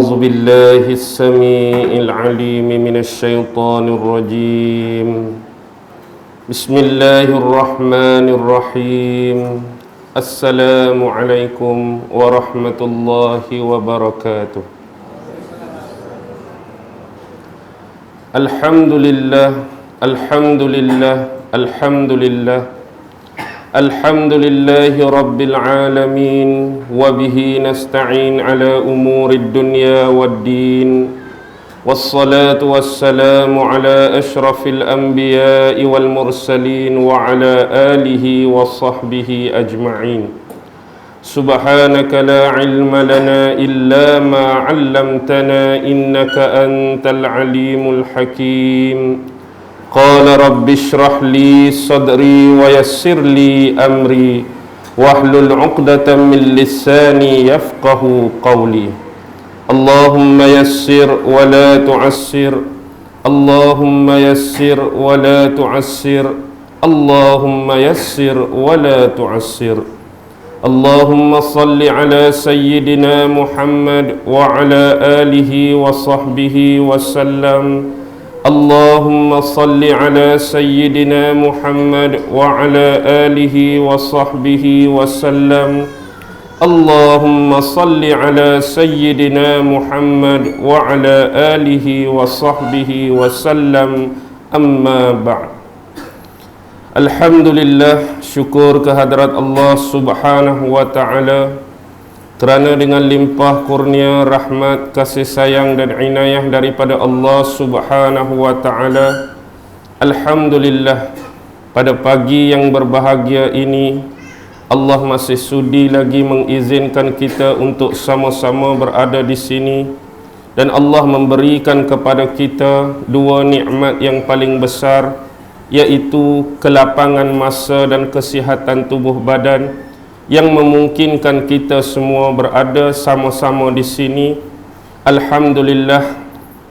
أعوذ بالله السميع العليم من الشيطان الرجيم. بسم الله الرحمن الرحيم. السلام عليكم ورحمة الله وبركاته. الحمد لله الحمد لله الحمد لله الحمد لله رب العالمين وبه نستعين على أمور الدنيا والدين والصلاة والسلام على أشرف الأنبياء والمرسلين وعلى آله وصحبه أجمعين. سبحانك لا علم لنا إلا ما علمتنا إنك أنت العليم الحكيم. قال رب اشرح لي صدري ويسر لي أمري واحلل عقدة من لساني يفقه قولي. اللهم يسر ولا تعسر، اللهم يسر ولا تعسر، اللهم يسر ولا تعسر. اللهم صل على سيدنا محمد وعلى آله وصحبه وسلم. اللهم صل على سيدنا محمد وعلى آله وصحبه وسلم. اللهم صل على سيدنا محمد وعلى آله وصحبه وسلم. أما بعد. Alhamdulillah, syukur kehadrat Allah Subhanahu wa ta'ala kerana dengan limpah kurnia, rahmat, kasih sayang dan inayah daripada Allah Subhanahu wa ta'ala, alhamdulillah, pada pagi yang berbahagia ini Allah masih sudi lagi mengizinkan kita untuk sama-sama berada di sini, dan Allah memberikan kepada kita dua nikmat yang paling besar, yaitu kelapangan masa dan kesihatan tubuh badan yang memungkinkan kita semua berada sama-sama di sini. Alhamdulillah,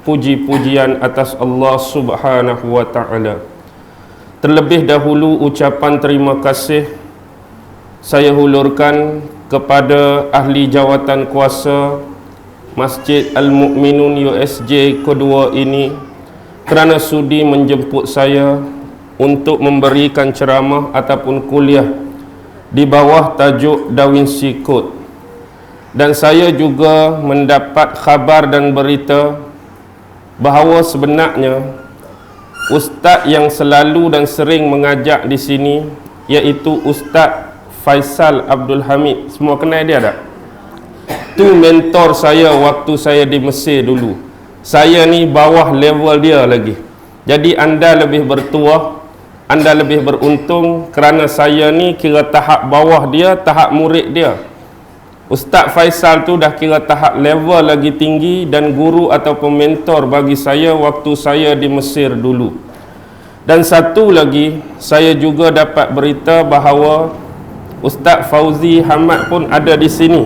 puji-pujian atas Allah Subhanahu wa ta'ala. Terlebih dahulu ucapan terima kasih saya hulurkan kepada ahli jawatan kuasa Masjid Al-Mu'minun USJ kedua ini kerana sudi menjemput saya untuk memberikan ceramah ataupun kuliah di bawah tajuk Da Vinci Code. Dan saya juga mendapat khabar dan berita bahawa sebenarnya ustaz yang selalu dan sering mengajak di sini, iaitu Ustaz Faisal Abdul Hamid. Semua kenal dia tak? Tu mentor saya waktu saya di Mesir dulu. Saya ni bawah level dia lagi. Jadi anda lebih bertuah, anda lebih beruntung kerana saya ni kira tahap bawah dia, tahap murid dia. Ustaz Faisal tu dah kira tahap level lagi tinggi dan guru ataupun mentor bagi saya waktu saya di Mesir dulu. Dan satu lagi, saya juga dapat berita bahawa Ustaz Fauzi Hamad pun ada di sini.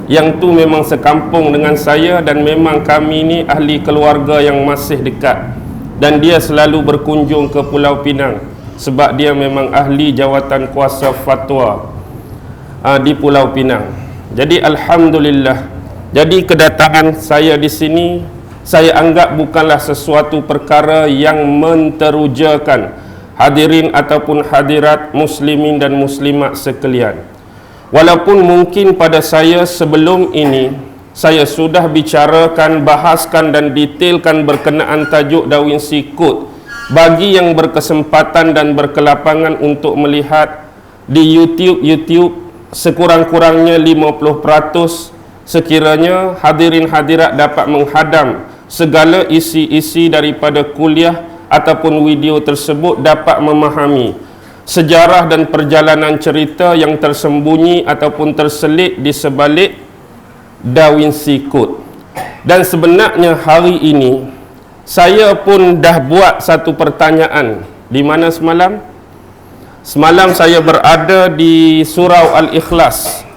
Yang tu memang sekampung dengan saya dan memang kami ni ahli keluarga yang masih dekat. Dan dia selalu berkunjung ke Pulau Pinang sebab dia memang ahli jawatan kuasa fatwa di Pulau Pinang. Jadi alhamdulillah. Jadi kedatangan saya di sini saya anggap bukanlah sesuatu perkara yang menterujakan hadirin ataupun hadirat muslimin dan muslimat sekalian. Walaupun mungkin pada saya sebelum ini saya sudah bicarakan, bahaskan dan detailkan berkenaan tajuk Da Vinci Code bagi yang berkesempatan dan berkelapangan untuk melihat di YouTube sekurang-kurangnya 50%, sekiranya hadirin hadirat dapat menghadam segala isi-isi daripada kuliah ataupun video tersebut, dapat memahami sejarah dan perjalanan cerita yang tersembunyi ataupun terselit di sebalik Da Vinci Code. Dan sebenarnya hari ini saya pun dah buat satu pertanyaan. Di mana semalam? Semalam saya berada di Surau Al-Ikhlas.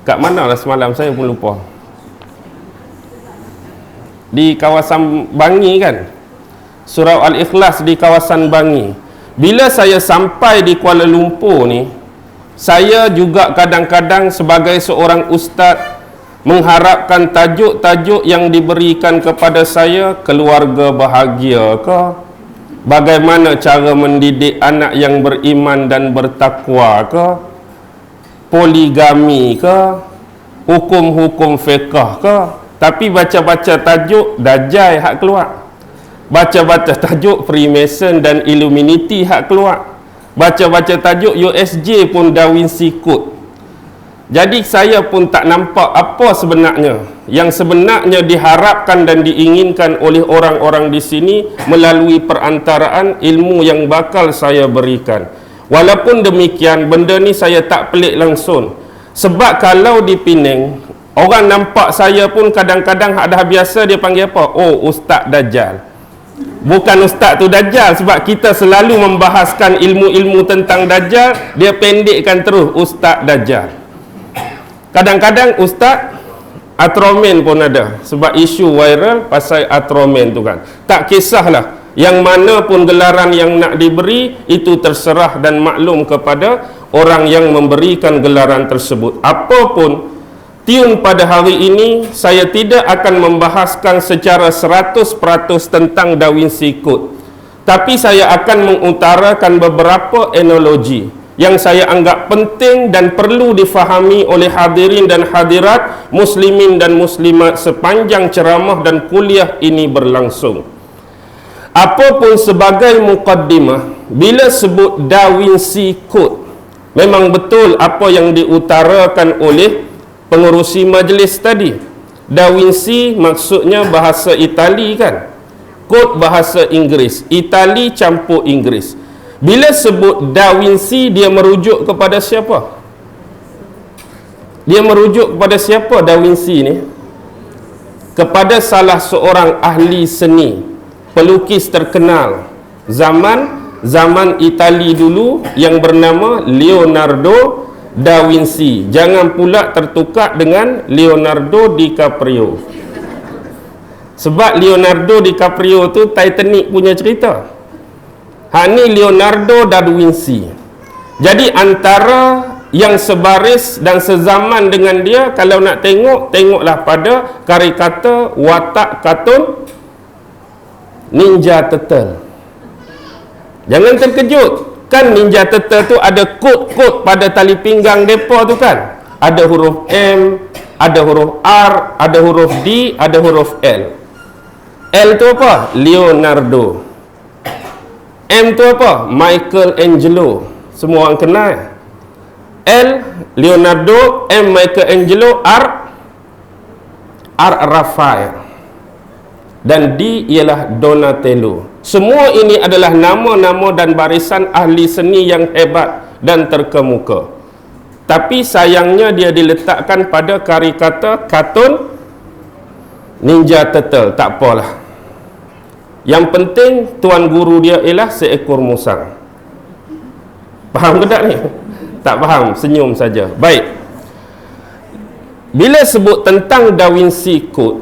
Kat mana lah semalam? Saya pun lupa. Di kawasan Bangi kan? Surau Al-Ikhlas di kawasan Bangi. Bila saya sampai di Kuala Lumpur ni, saya juga kadang-kadang sebagai seorang ustaz mengharapkan tajuk-tajuk yang diberikan kepada saya, keluarga bahagia ke, bagaimana cara mendidik anak yang beriman dan bertakwa ke, poligami ke, hukum-hukum fiqh ke. Tapi baca-baca tajuk Dajjal hak keluar, baca-baca tajuk Freemason dan Illuminati hak keluar, baca-baca tajuk USJ pun Da Vinci Code. Jadi saya pun tak nampak apa sebenarnya yang sebenarnya diharapkan dan diinginkan oleh orang-orang di sini melalui perantaraan ilmu yang bakal saya berikan. Walaupun demikian, benda ni saya tak pelik langsung. Sebab kalau di Penang, orang nampak saya pun kadang-kadang dah biasa dia panggil apa? Oh, Ustaz Dajjal. Bukan Ustaz tu Dajjal, sebab kita selalu membahaskan ilmu-ilmu tentang Dajjal, dia pendekkan terus Ustaz Dajjal. Kadang-kadang Ustaz Atromen pun ada, sebab isu viral pasal Atromen tu kan. Tak kisahlah, yang mana pun gelaran yang nak diberi, itu terserah dan maklum kepada orang yang memberikan gelaran tersebut. Apapun tune pada hari ini, saya tidak akan membahaskan secara 100% tentang Da Vinci Code, tapi saya akan mengutarakan beberapa analogi yang saya anggap penting dan perlu difahami oleh hadirin dan hadirat, muslimin dan muslimat sepanjang ceramah dan kuliah ini berlangsung. Apapun sebagai mukaddimah, bila sebut Da Vinci Code, memang betul apa yang diutarakan oleh pengurusi majlis tadi. Da Vinci maksudnya bahasa Itali kan, Code bahasa Inggeris, Itali campur Inggeris. Bila sebut Da Vinci, dia merujuk kepada siapa? Dia merujuk kepada siapa Da Vinci ni? Kepada salah seorang ahli seni, pelukis terkenal zaman Itali dulu yang bernama Leonardo Da Vinci. Jangan pula tertukar dengan Leonardo DiCaprio. Sebab Leonardo DiCaprio tu Titanic punya cerita. Ni Leonardo da Vinci. Jadi antara yang sebaris dan sezaman dengan dia, kalau nak tengok, tengoklah pada karikatur watak kartun Ninja Turtle. Jangan terkejut, kan Ninja Turtle tu ada kod-kod pada tali pinggang mereka tu kan. Ada huruf M, ada huruf R, ada huruf D, ada huruf L. L tu apa? Leonardo. M tu apa? Michelangelo. Semua orang kenal. L Leonardo, M Michelangelo, R Raphael, dan D ialah Donatello. Semua ini adalah nama-nama dan barisan ahli seni yang hebat dan terkemuka. Tapi sayangnya dia diletakkan pada karikatur kartun Ninja Turtle. Tak apalah. Yang penting tuan guru dia ialah seekor musang. Faham ke tak ni? Tak faham, senyum saja. Baik. Bila sebut tentang Da Vinci Code,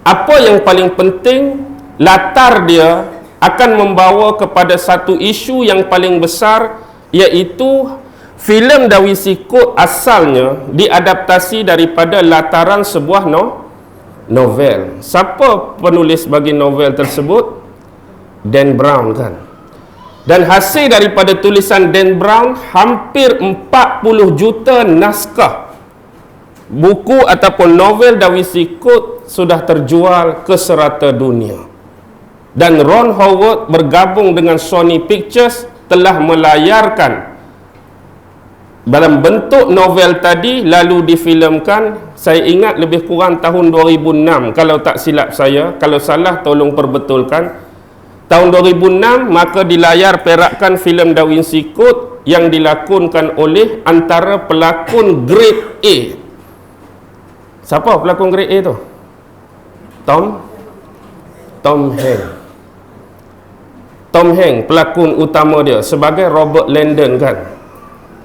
apa yang paling penting, latar dia akan membawa kepada satu isu yang paling besar, iaitu filem Da Vinci Code asalnya diadaptasi daripada lataran sebuah novel. Siapa penulis bagi novel tersebut? Dan Brown kan. Dan hasil daripada tulisan Dan Brown, hampir 40 juta naskah buku ataupun novel Da Vinci Code sudah terjual ke serata dunia. Dan Ron Howard bergabung dengan Sony Pictures telah melayarkan dalam bentuk novel tadi, lalu difilmkan. Saya ingat lebih kurang tahun 2006 kalau tak silap saya. Kalau salah tolong perbetulkan. Tahun 2006 maka dilayar perakkan filem Da Vinci Code yang dilakonkan oleh antara pelakon grade A. Siapa pelakon grade A tu? Tom Hanks. Tom Hanks pelakon utama dia sebagai Robert Langdon kan.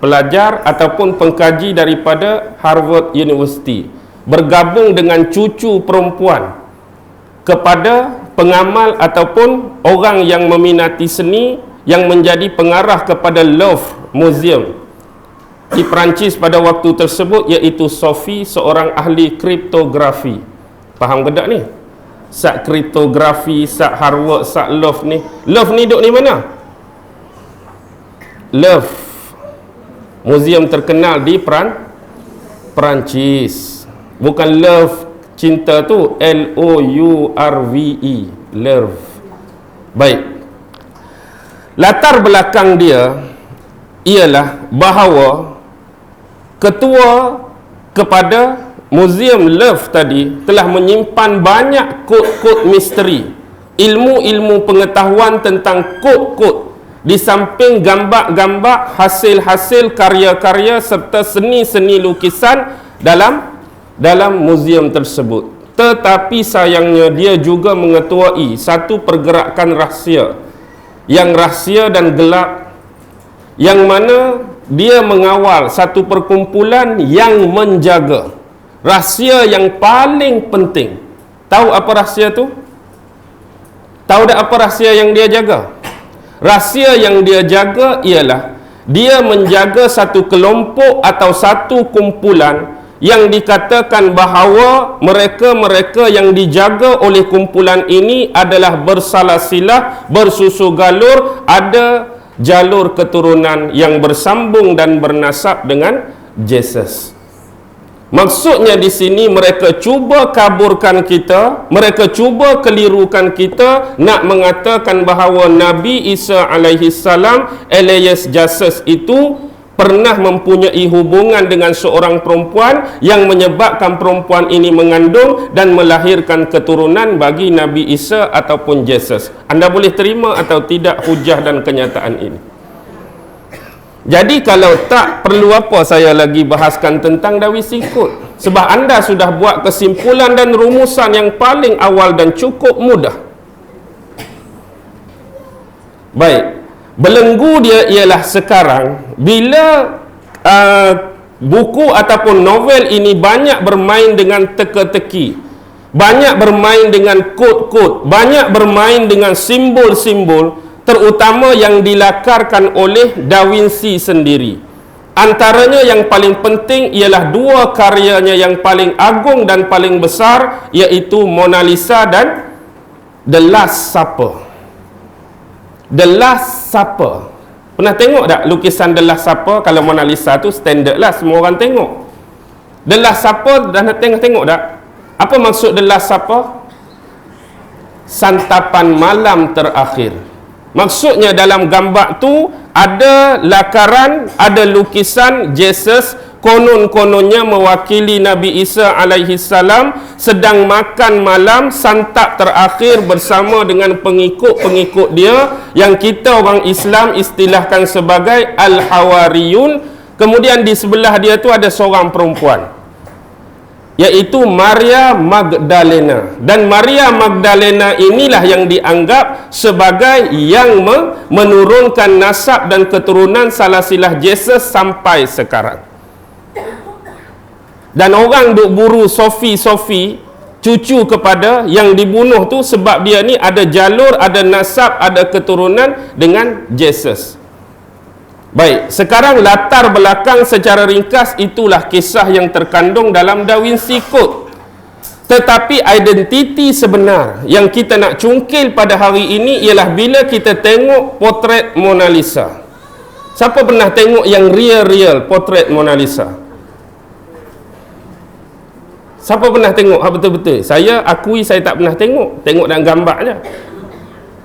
Pelajar ataupun pengkaji daripada Harvard University, bergabung dengan cucu perempuan kepada pengamal ataupun orang yang meminati seni, yang menjadi pengarah kepada Louvre Museum. di Perancis pada waktu tersebut, iaitu Sophie, seorang ahli kriptografi. Faham ke tak ni? Sat kriptografi, sat Harvard, sat Love ni. Love ni duduk ni mana? Love, muzium terkenal di Perancis. Bukan love cinta tu, L-O-U-R-V-E, love. Baik, latar belakang dia ialah bahawa ketua kepada Muzium Love tadi telah menyimpan banyak kod-kod misteri, ilmu-ilmu pengetahuan tentang kod-kod, di samping gambar-gambar, hasil-hasil karya-karya serta seni-seni lukisan dalam muzium tersebut. Tetapi sayangnya dia juga mengetuai satu pergerakan rahsia, yang rahsia dan gelap, yang mana dia mengawal satu perkumpulan yang menjaga rahsia yang paling penting. Tahu apa rahsia tu? Tahu tak apa rahsia yang dia jaga? Rahsia yang dia jaga ialah dia menjaga satu kelompok atau satu kumpulan yang dikatakan bahawa mereka-mereka yang dijaga oleh kumpulan ini adalah bersalah-silah, bersusu galur, ada jalur keturunan yang bersambung dan bernasab dengan Yesus. Maksudnya di sini mereka cuba kaburkan kita, mereka cuba kelirukan kita, nak mengatakan bahawa Nabi Isa alaihi salam alias Jesus itu pernah mempunyai hubungan dengan seorang perempuan yang menyebabkan perempuan ini mengandung dan melahirkan keturunan bagi Nabi Isa ataupun Jesus. Anda boleh terima atau tidak hujah dan kenyataan ini? Jadi kalau tak, perlu apa saya lagi bahaskan tentang Da Vinci Code? Sebab anda sudah buat kesimpulan dan rumusan yang paling awal dan cukup mudah. Baik, belenggu dia ialah sekarang bila buku ataupun novel ini banyak bermain dengan teka-teki, banyak bermain dengan kod-kod, banyak bermain dengan simbol-simbol, terutama yang dilakarkan oleh Da Vinci sendiri. Antaranya yang paling penting ialah dua karyanya yang paling agung dan paling besar, iaitu Mona Lisa dan The Last Supper. The Last Supper. Pernah tengok tak lukisan The Last Supper? Kalau Mona Lisa tu standard lah, semua orang tengok. The Last Supper dah nak tengok tak? Apa maksud The Last Supper? Santapan malam terakhir. Maksudnya dalam gambar tu ada lakaran, ada lukisan Jesus, konon-kononnya mewakili Nabi Isa alaihi salam sedang makan malam santap terakhir bersama dengan pengikut-pengikut dia yang kita orang Islam istilahkan sebagai Al-Hawariyun. Kemudian di sebelah dia tu ada seorang perempuan, iaitu Maria Magdalena. Dan Maria Magdalena inilah yang dianggap sebagai yang menurunkan nasab dan keturunan salasilah Yesus sampai sekarang. Dan orang duk buru Sophie, cucu kepada yang dibunuh tu, sebab dia ni ada jalur, ada nasab, ada keturunan dengan Yesus. Baik, sekarang latar belakang secara ringkas itulah kisah yang terkandung dalam Da Vinci Code. Tetapi identiti sebenar yang kita nak cungkil pada hari ini ialah bila kita tengok potret Mona Lisa. Siapa pernah tengok yang real potret Mona Lisa? Siapa pernah tengok betul-betul? Saya akui saya tak pernah tengok dalam gambar je.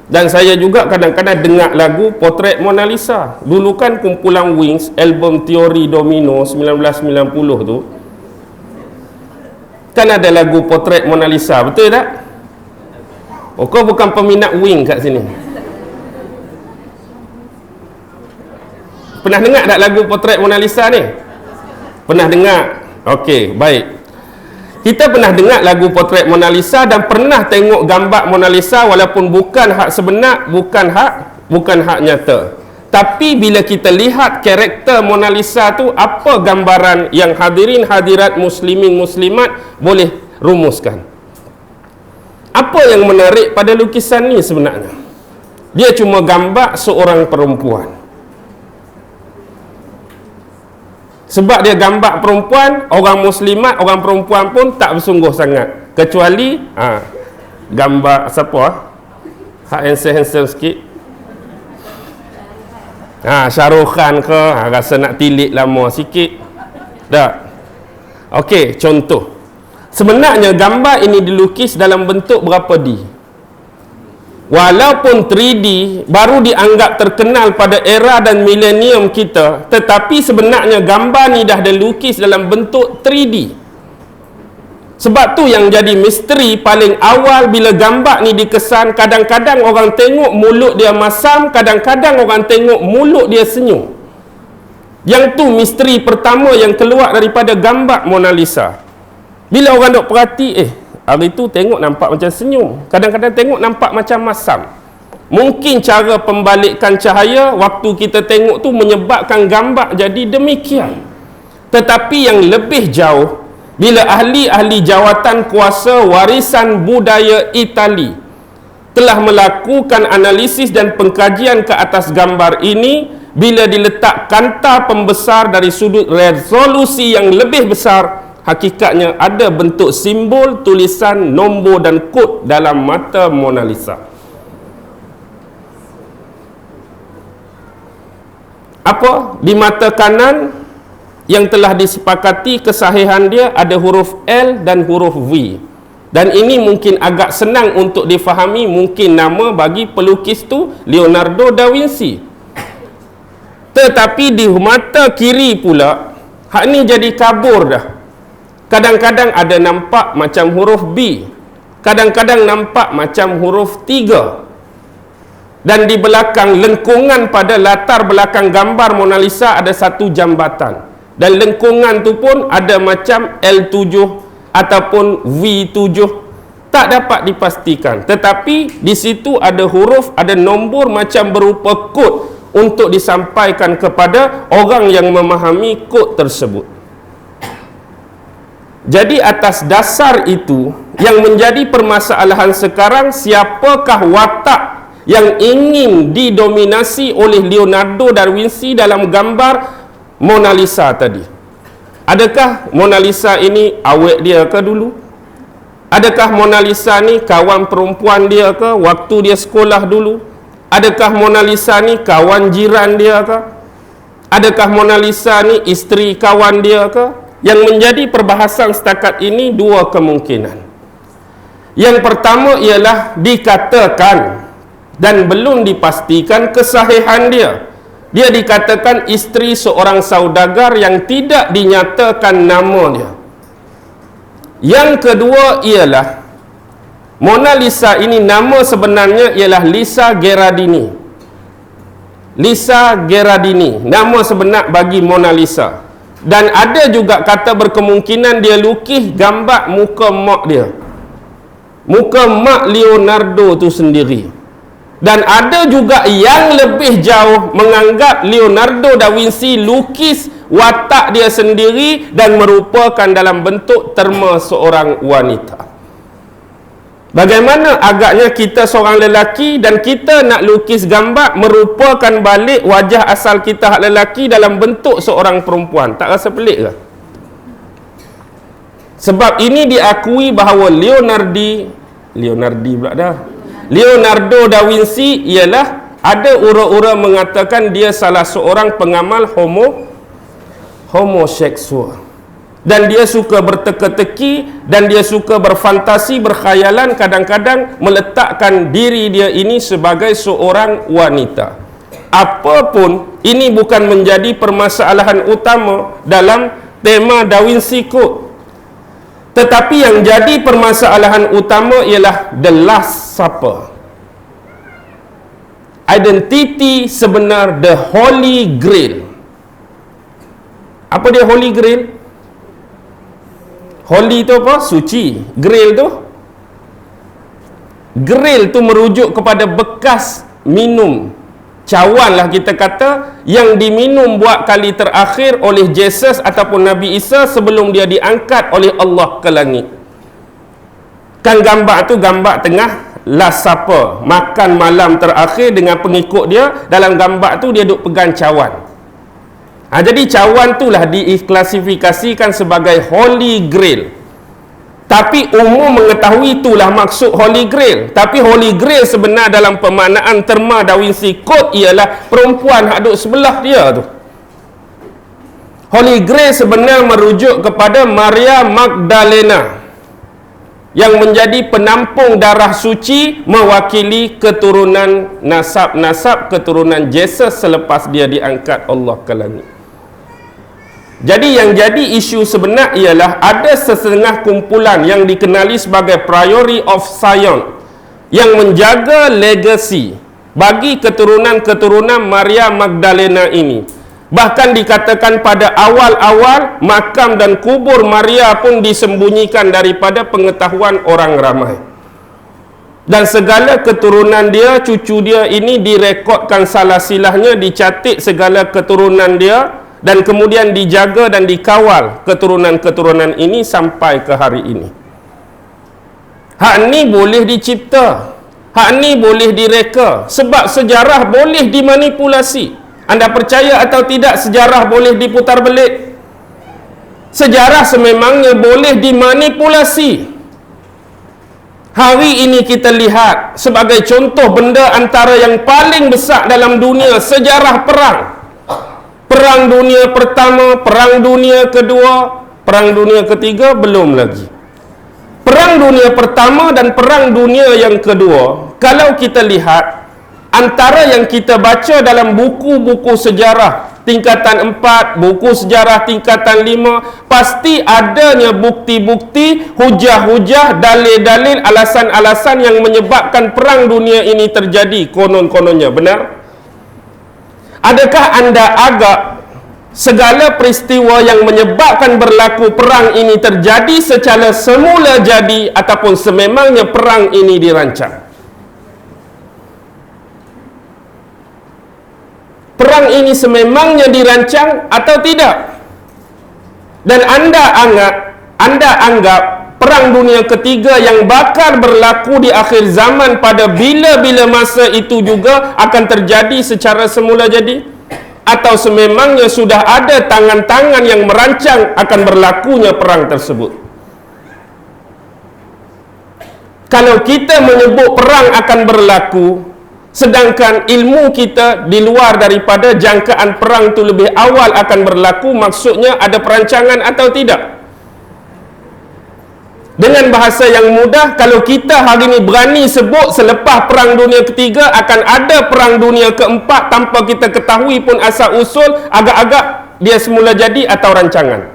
Dan saya juga kadang-kadang dengar lagu potret Mona Lisa. Dulu kan kumpulan Wings, album Teori Domino 1990 tu, kan ada lagu potret Mona Lisa, betul tak? Oh, kau bukan peminat Wing kat sini. Pernah dengar tak lagu potret Mona Lisa ni? Pernah dengar? Okey, baik. Kita pernah dengar lagu potret Mona Lisa dan pernah tengok gambar Mona Lisa, walaupun bukan hak sebenar, bukan hak nyata. Tapi bila kita lihat karakter Mona Lisa tu, apa gambaran yang hadirin hadirat muslimin muslimat boleh rumuskan? Apa yang menarik pada lukisan ni sebenarnya? Dia cuma gambar seorang perempuan. Sebab dia gambar perempuan, orang muslimat, orang perempuan pun tak bersungguh sangat. Kecuali gambar siapa? Hak handsome sikit. Shahrukh Khan ke, rasa nak tilik lama sikit. Tak. Okey, contoh. Sebenarnya gambar ini dilukis dalam bentuk berapa D? Walaupun 3D baru dianggap terkenal pada era dan milenium kita, tetapi sebenarnya gambar ni dah dilukis dalam bentuk 3D. Sebab tu yang jadi misteri paling awal bila gambar ni dikesan, kadang-kadang orang tengok mulut dia masam, kadang-kadang orang tengok mulut dia senyum. Yang tu misteri pertama yang keluar daripada gambar Mona Lisa. Bila orang duk perhati, hari tu tengok nampak macam senyum, kadang-kadang tengok nampak macam masam. Mungkin cara pembalikan cahaya waktu kita tengok tu menyebabkan gambar jadi demikian. Tetapi yang lebih jauh, bila ahli-ahli jawatan kuasa warisan budaya Itali telah melakukan analisis dan pengkajian ke atas gambar ini, bila diletak kanta pembesar dari sudut resolusi yang lebih besar, hakikatnya ada bentuk simbol, tulisan, nombor dan kod dalam mata Mona Lisa. Apa? Di mata kanan yang telah disepakati kesahihan dia ada huruf L dan huruf V. Dan ini mungkin agak senang untuk difahami, mungkin nama bagi pelukis tu Leonardo da Vinci. Tetapi di mata kiri pula, hak ni jadi kabur dah. Kadang-kadang ada nampak macam huruf B, kadang-kadang nampak macam huruf 3. Dan di belakang lengkungan pada latar belakang gambar Mona Lisa ada satu jambatan. Dan lengkungan tu pun ada macam L7 ataupun V7, tak dapat dipastikan. Tetapi di situ ada huruf, ada nombor macam berupa kod untuk disampaikan kepada orang yang memahami kod tersebut. Jadi atas dasar itu, yang menjadi permasalahan sekarang, siapakah watak yang ingin didominasi oleh Leonardo da Vinci dalam gambar Mona Lisa tadi? Adakah Mona Lisa ini awet dia ke dulu? Adakah Mona Lisa ni kawan perempuan dia ke waktu dia sekolah dulu? Adakah Mona Lisa ni kawan jiran dia ke? Adakah Mona Lisa ni isteri kawan dia ke? Yang menjadi perbahasan setakat ini dua kemungkinan. Yang pertama ialah dikatakan dan belum dipastikan kesahihan dia. Dia dikatakan isteri seorang saudagar yang tidak dinyatakan nama dia. Yang kedua ialah Mona Lisa ini nama sebenarnya ialah Lisa Gherardini. Lisa Gherardini, nama sebenar bagi Mona Lisa. Dan ada juga kata berkemungkinan dia lukis gambar muka mak dia, muka mak Leonardo tu sendiri. Dan ada juga yang lebih jauh menganggap Leonardo da Vinci lukis watak dia sendiri dan merupakan dalam bentuk terma seorang wanita. Bagaimana agaknya kita seorang lelaki dan kita nak lukis gambar merupakan balik wajah asal kita hak lelaki dalam bentuk seorang perempuan. Tak rasa pelik ke? Sebab ini diakui bahawa Leonardo da Vinci ialah, ada ura-ura mengatakan dia salah seorang pengamal homoseksual. Dan dia suka berteka-teki dan dia suka berfantasi, berkhayalan, kadang-kadang meletakkan diri dia ini sebagai seorang wanita. Apapun, ini bukan menjadi permasalahan utama dalam tema Da Vinci Code. Tetapi yang jadi permasalahan utama ialah The Last Supper. Identiti sebenar The Holy Grail. Apa dia Holy Grail? Holy tu apa? Suci. Grail tu? Grail tu merujuk kepada bekas minum. Cawan lah kita kata, yang diminum buat kali terakhir oleh Jesus ataupun Nabi Isa sebelum dia diangkat oleh Allah ke langit. Kan gambar tu gambar tengah Last Supper, makan malam terakhir dengan pengikut dia. Dalam gambar tu dia duk pegang cawan. Jadi cawan itulah diklasifikasikan sebagai Holy Grail. Tapi umum mengetahui itulah maksud Holy Grail. Tapi Holy Grail sebenar dalam pemaknaan terma Da Vinci Code ialah perempuan hak duduk sebelah dia tu. Holy Grail sebenar merujuk kepada Maria Magdalena yang menjadi penampung darah suci, mewakili keturunan nasab keturunan Yesus selepas dia diangkat Allah ke langit. Jadi yang jadi isu sebenar ialah ada sesetengah kumpulan yang dikenali sebagai Priory of Zion yang menjaga legasi bagi keturunan-keturunan Maria Magdalena ini. Bahkan dikatakan pada awal-awal makam dan kubur Maria pun disembunyikan daripada pengetahuan orang ramai. Dan segala keturunan dia, cucu dia ini direkodkan salah silahnya, dicatat segala keturunan dia, dan kemudian dijaga dan dikawal keturunan-keturunan ini sampai ke hari ini. Hak ni boleh dicipta, hak ni boleh direka, sebab sejarah boleh dimanipulasi. Anda percaya atau tidak, sejarah boleh diputar belik. Sejarah sememangnya boleh dimanipulasi. Hari ini kita lihat sebagai contoh benda antara yang paling besar dalam dunia, sejarah perang. Perang dunia pertama, perang dunia kedua, perang dunia ketiga belum lagi. Perang dunia pertama dan perang dunia yang kedua, kalau kita lihat antara yang kita baca dalam buku-buku sejarah tingkatan 4, buku sejarah tingkatan 5, pasti adanya bukti-bukti, hujah-hujah, dalil-dalil, alasan-alasan yang menyebabkan perang dunia ini terjadi konon-kononnya. Benar? Adakah anda agak segala peristiwa yang menyebabkan berlaku perang ini terjadi secara semula jadi ataupun sememangnya perang ini dirancang? Perang ini sememangnya dirancang atau tidak? Dan anda anggap perang dunia ketiga yang bakal berlaku di akhir zaman pada bila-bila masa itu juga akan terjadi secara semula jadi? Atau sememangnya sudah ada tangan-tangan yang merancang akan berlakunya perang tersebut? Kalau kita menyebut perang akan berlaku, sedangkan ilmu kita di luar daripada jangkaan perang itu lebih awal akan berlaku, maksudnya ada perancangan atau tidak? Dengan bahasa yang mudah, kalau kita hari ini berani sebut selepas perang dunia ketiga akan ada perang dunia keempat tanpa kita ketahui pun asal usul, agak-agak dia semula jadi atau rancangan.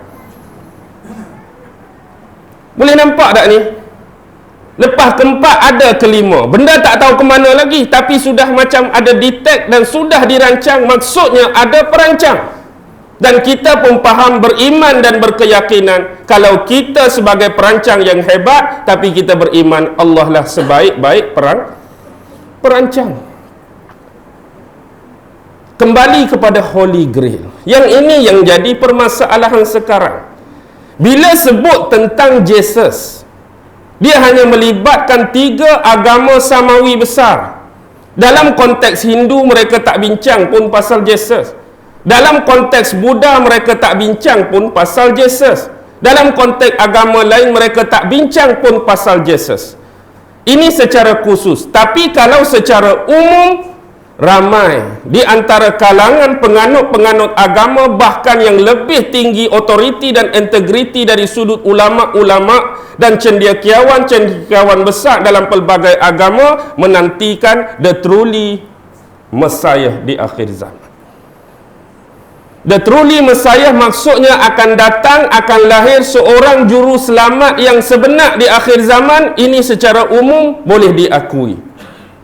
Boleh nampak tak ni? Lepas keempat ada kelima. Benda tak tahu ke mana lagi, tapi sudah macam ada detect dan sudah dirancang, maksudnya ada perancang. Dan kita pun faham, beriman dan berkeyakinan kalau kita sebagai perancang yang hebat, tapi kita beriman Allah lah sebaik-baik perancang. Kembali kepada Holy Grail. Yang ini yang jadi permasalahan sekarang. Bila sebut tentang Jesus, dia hanya melibatkan 3 agama samawi besar. Dalam konteks Hindu mereka tak bincang pun pasal Jesus. Dalam konteks Buddha mereka tak bincang pun pasal Jesus. Dalam konteks agama lain mereka tak bincang pun pasal Jesus. Ini secara khusus. Tapi kalau secara umum, ramai di antara kalangan penganut-penganut agama, bahkan yang lebih tinggi otoriti dan integriti dari sudut ulama-ulama dan cendekiawan besar dalam pelbagai agama, menantikan the truly Messiah di akhir zaman. The truly Messiah maksudnya akan datang, akan lahir seorang juru selamat yang sebenar di akhir zaman. Ini secara umum boleh diakui.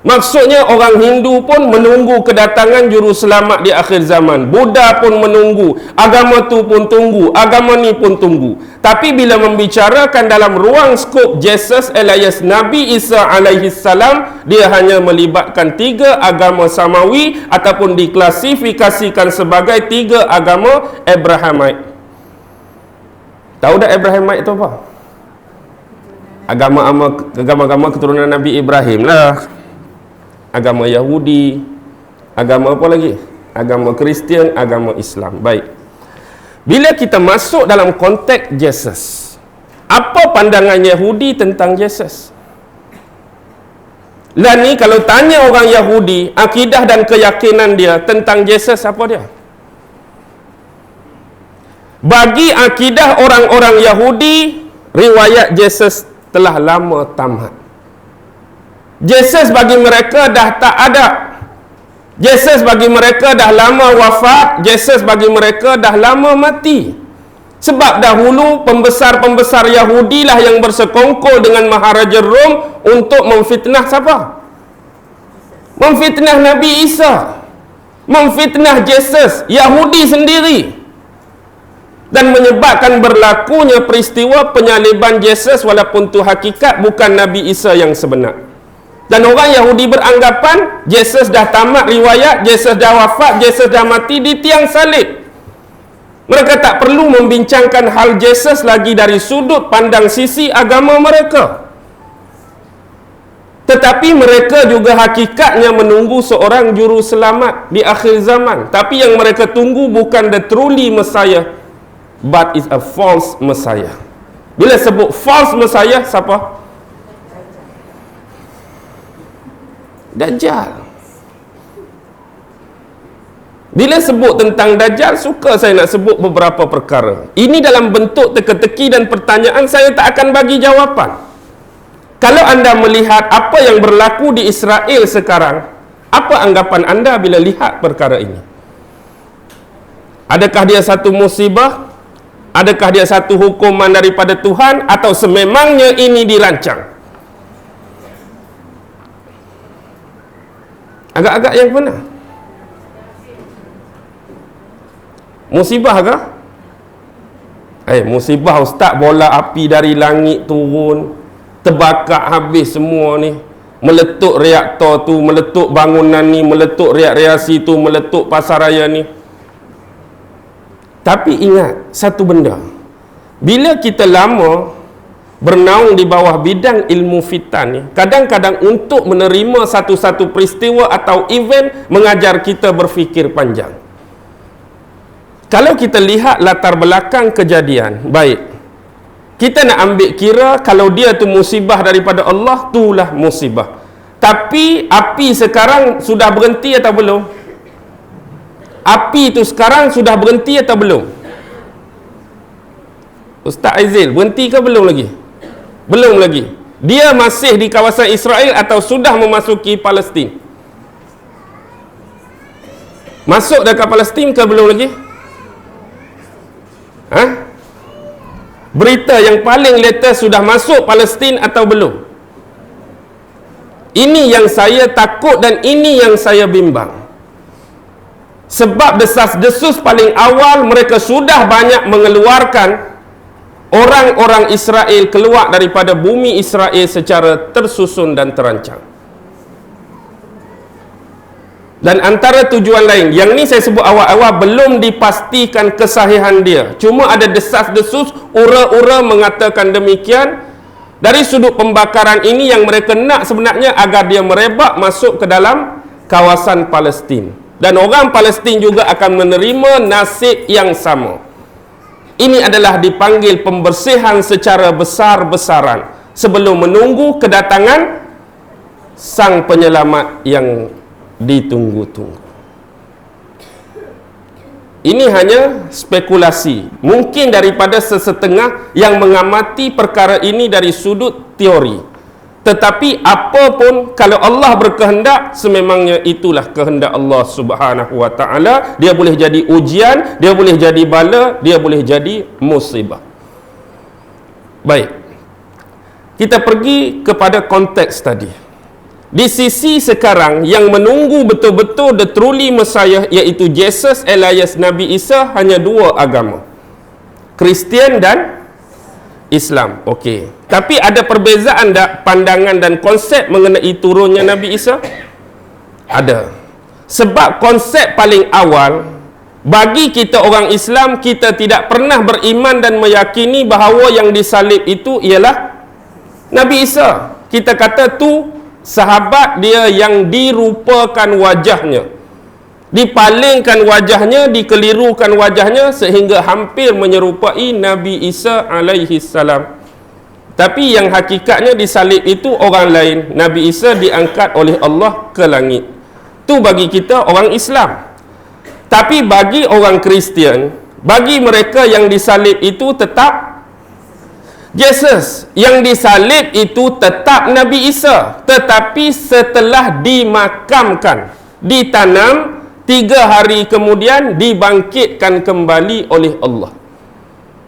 Maksudnya orang Hindu pun menunggu kedatangan juru selamat di akhir zaman. Buddha pun menunggu. Agama tu pun tunggu. Agama ni pun tunggu. Tapi bila membicarakan dalam ruang skop Jesus alias Nabi Isa alaihi salam, dia hanya melibatkan 3 agama samawi ataupun diklasifikasikan sebagai 3 agama Abrahamite. Tahu tak Abrahamite itu apa? Agama keturunan Nabi Ibrahim lah. Agama Yahudi, agama apa lagi? Agama Kristian, agama Islam. Baik. Bila kita masuk dalam konteks Jesus, apa pandangan Yahudi tentang Jesus? Lah ni kalau tanya orang Yahudi, akidah dan keyakinan dia tentang Jesus apa dia? Bagi akidah orang-orang Yahudi, riwayat Jesus telah lama tamat. Jesus bagi mereka dah tak ada. Jesus bagi mereka dah lama wafat. Jesus bagi mereka dah lama mati. Sebab dahulu pembesar-pembesar Yahudi lah yang bersekongkol dengan Maharaja Rom untuk memfitnah siapa? Memfitnah Nabi Isa. Memfitnah Jesus, Yahudi sendiri. Dan menyebabkan berlakunya peristiwa penyaliban Jesus walaupun itu hakikat, bukan Nabi Isa yang sebenar. Dan orang Yahudi beranggapan Jesus dah tamat riwayat, Jesus dah wafat, Jesus dah mati di tiang salib. Mereka tak perlu membincangkan hal Jesus lagi dari sudut pandang sisi agama mereka. Tetapi mereka juga hakikatnya menunggu seorang juru selamat di akhir zaman. Tapi yang mereka tunggu bukan the truly Messiah, but is a false Messiah. Bila sebut false Messiah, siapa? Dajjal. Bila sebut tentang Dajjal, suka saya nak sebut beberapa perkara. Ini dalam bentuk teka-teki dan pertanyaan, saya tak akan bagi jawapan. Kalau anda melihat apa yang berlaku di Israel sekarang, apa anggapan anda bila lihat perkara ini? Adakah dia satu musibah? Adakah dia satu hukuman daripada Tuhan? Atau sememangnya ini dirancang? Agak-agak yang mana? Musibah ke? Musibah ustaz, bola api dari langit turun, terbakar habis semua ni. Meletup reaktor tu, meletup bangunan ni, meletup reaksi tu, meletup pasaraya ni. Tapi ingat satu benda. Bila kita lama bernaung di bawah bidang ilmu fitan ni, kadang-kadang untuk menerima satu-satu peristiwa atau event mengajar kita berfikir panjang. Kalau kita lihat latar belakang kejadian, baik, kita nak ambil kira kalau dia tu musibah daripada Allah, itulah musibah. Tapi api sekarang sudah berhenti atau belum? Api itu sekarang sudah berhenti atau belum? Ustaz Aizil, berhenti ke belum lagi? Belum lagi. Dia masih di kawasan Israel atau sudah memasuki Palestin? Masuk dekat Palestin ke belum lagi? Berita yang paling latest sudah masuk Palestin atau belum? Ini yang saya takut dan ini yang saya bimbang. Sebab desas-desus paling awal mereka sudah banyak mengeluarkan orang-orang Israel keluar daripada bumi Israel secara tersusun dan terancang. Dan antara tujuan lain, yang ni saya sebut awal-awal belum dipastikan kesahihan dia. Cuma ada desas-desus, ura-ura mengatakan demikian. Dari sudut pembakaran ini yang mereka nak sebenarnya agar dia merebak masuk ke dalam kawasan Palestin. Dan orang Palestin juga akan menerima nasib yang sama. Ini adalah dipanggil pembersihan secara besar-besaran sebelum menunggu kedatangan sang penyelamat yang ditunggu-tunggu. Ini hanya spekulasi, mungkin daripada sesetengah yang mengamati perkara ini dari sudut teori. Tetapi apapun, kalau Allah berkehendak, sememangnya itulah kehendak Allah Subhanahu wa taala. Dia boleh jadi ujian, dia boleh jadi bala, dia boleh jadi musibah. Baik. Kita pergi kepada konteks tadi. Di sisi sekarang yang menunggu betul-betul the truly Messiah, iaitu Jesus alias Nabi Isa, hanya dua agama, Kristian dan Islam. Okey. Tapi ada perbezaan tak pandangan dan konsep mengenai turunnya Nabi Isa? Ada. Sebab konsep paling awal bagi kita orang Islam, kita tidak pernah beriman dan meyakini bahawa yang disalib itu ialah Nabi Isa. Kita kata tu sahabat dia yang dirupakan wajahnya. Dipalingkan wajahnya, dikelirukan wajahnya sehingga hampir menyerupai Nabi Isa alaihi salam. Tapi yang hakikatnya disalib itu orang lain. Nabi Isa diangkat oleh Allah ke langit. Itu bagi kita orang Islam. Tapi bagi orang Kristian, bagi mereka yang disalib itu tetap Jesus. Yang disalib itu tetap Nabi Isa. Tetapi setelah dimakamkan, ditanam, 3 hari kemudian dibangkitkan kembali oleh Allah.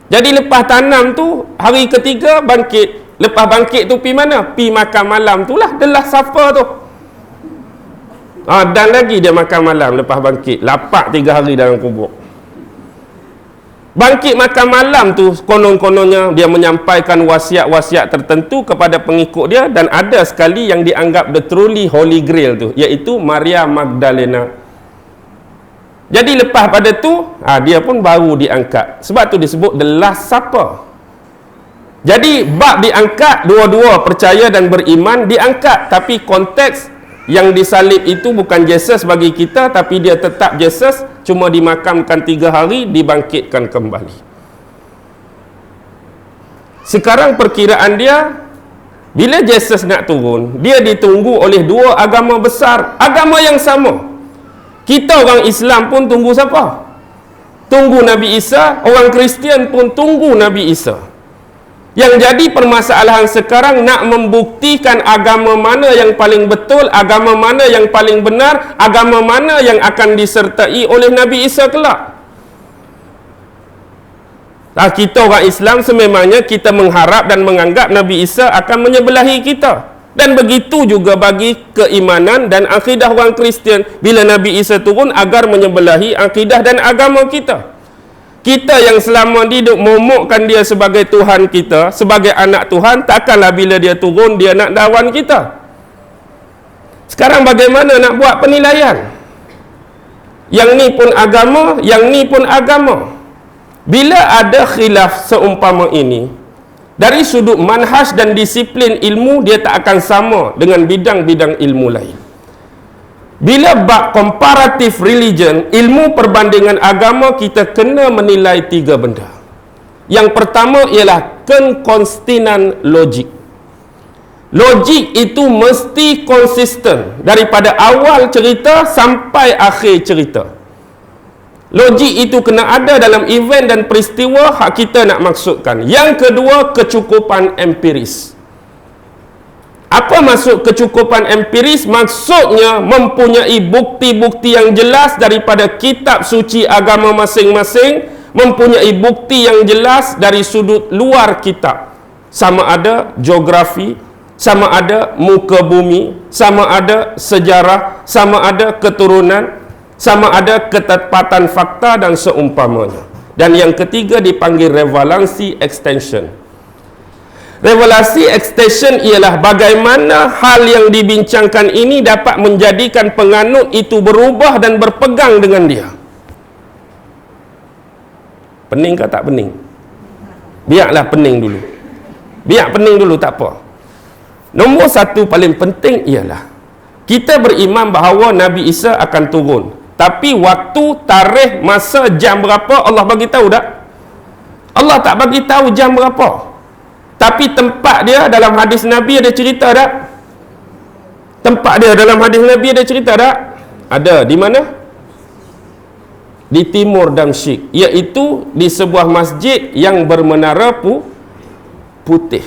Jadi lepas tanam tu, hari ketiga bangkit. Lepas bangkit tu pi mana? Pi makan malam tu lah. Delah siapa tu? Dan lagi dia makan malam lepas bangkit. Lapak 3 hari dalam kubur. Bangkit makan malam tu, konon-kononnya dia menyampaikan wasiat-wasiat tertentu kepada pengikut dia. Dan ada sekali yang dianggap the truly holy grail tu, iaitu Maria Magdalena. Jadi lepas pada tu, dia pun baru diangkat. Sebab tu disebut the last supper. Jadi bab diangkat, dua-dua percaya dan beriman diangkat. Tapi konteks yang disalib itu bukan Jesus bagi kita, tapi dia tetap Jesus, cuma dimakamkan 3 hari, dibangkitkan kembali. Sekarang perkiraan dia, bila Jesus nak turun, dia ditunggu oleh 2 agama besar, agama yang sama. Kita orang Islam pun tunggu siapa? Tunggu Nabi Isa. Orang Kristian pun tunggu Nabi Isa. Yang jadi permasalahan sekarang, nak membuktikan agama mana yang paling betul, agama mana yang paling benar, agama mana yang akan disertai oleh Nabi Isa kelak. Kita orang Islam sememangnya kita mengharap dan menganggap Nabi Isa akan menyebelahi kita. Dan begitu juga bagi keimanan dan akidah orang Kristian. Bila Nabi Isa turun agar menyebelahi akidah dan agama kita. Kita yang selama hidup momokkan dia sebagai Tuhan kita, sebagai anak Tuhan, takkanlah bila dia turun dia nak lawan kita. Sekarang bagaimana nak buat penilaian? Yang ni pun agama, yang ni pun agama. Bila ada khilaf seumpama ini, dari sudut manhaj dan disiplin ilmu, dia tak akan sama dengan bidang-bidang ilmu lain. Bila bab comparative religion, ilmu perbandingan agama, kita kena menilai 3 benda. Yang pertama ialah konsistenan logik. Logik itu mesti konsisten daripada awal cerita sampai akhir cerita. Logik itu kena ada dalam event dan peristiwa hak kita nak maksudkan. Yang kedua, kecukupan empiris. Apa maksud kecukupan empiris? Maksudnya mempunyai bukti-bukti yang jelas daripada kitab suci agama masing-masing, mempunyai bukti yang jelas dari sudut luar kitab. Sama ada geografi, sama ada muka bumi, sama ada sejarah, sama ada keturunan, sama ada ketepatan fakta dan seumpamanya. Dan yang ketiga dipanggil revalency extension. Revalency extension ialah bagaimana hal yang dibincangkan ini dapat menjadikan penganut itu berubah dan berpegang dengan dia. Pening ke tak pening? Biarlah pening dulu. Biar pening dulu, tak apa. Nombor 1 paling penting ialah kita beriman bahawa Nabi Isa akan turun. Tapi waktu, tarikh, masa, jam berapa Allah bagi tahu tak? Allah tak bagi tahu jam berapa. Tapi tempat dia dalam hadis Nabi ada cerita tak? Tempat dia dalam hadis Nabi ada cerita tak? Ada. Di mana? Di timur Damsyik, iaitu di sebuah masjid yang bermenara putih.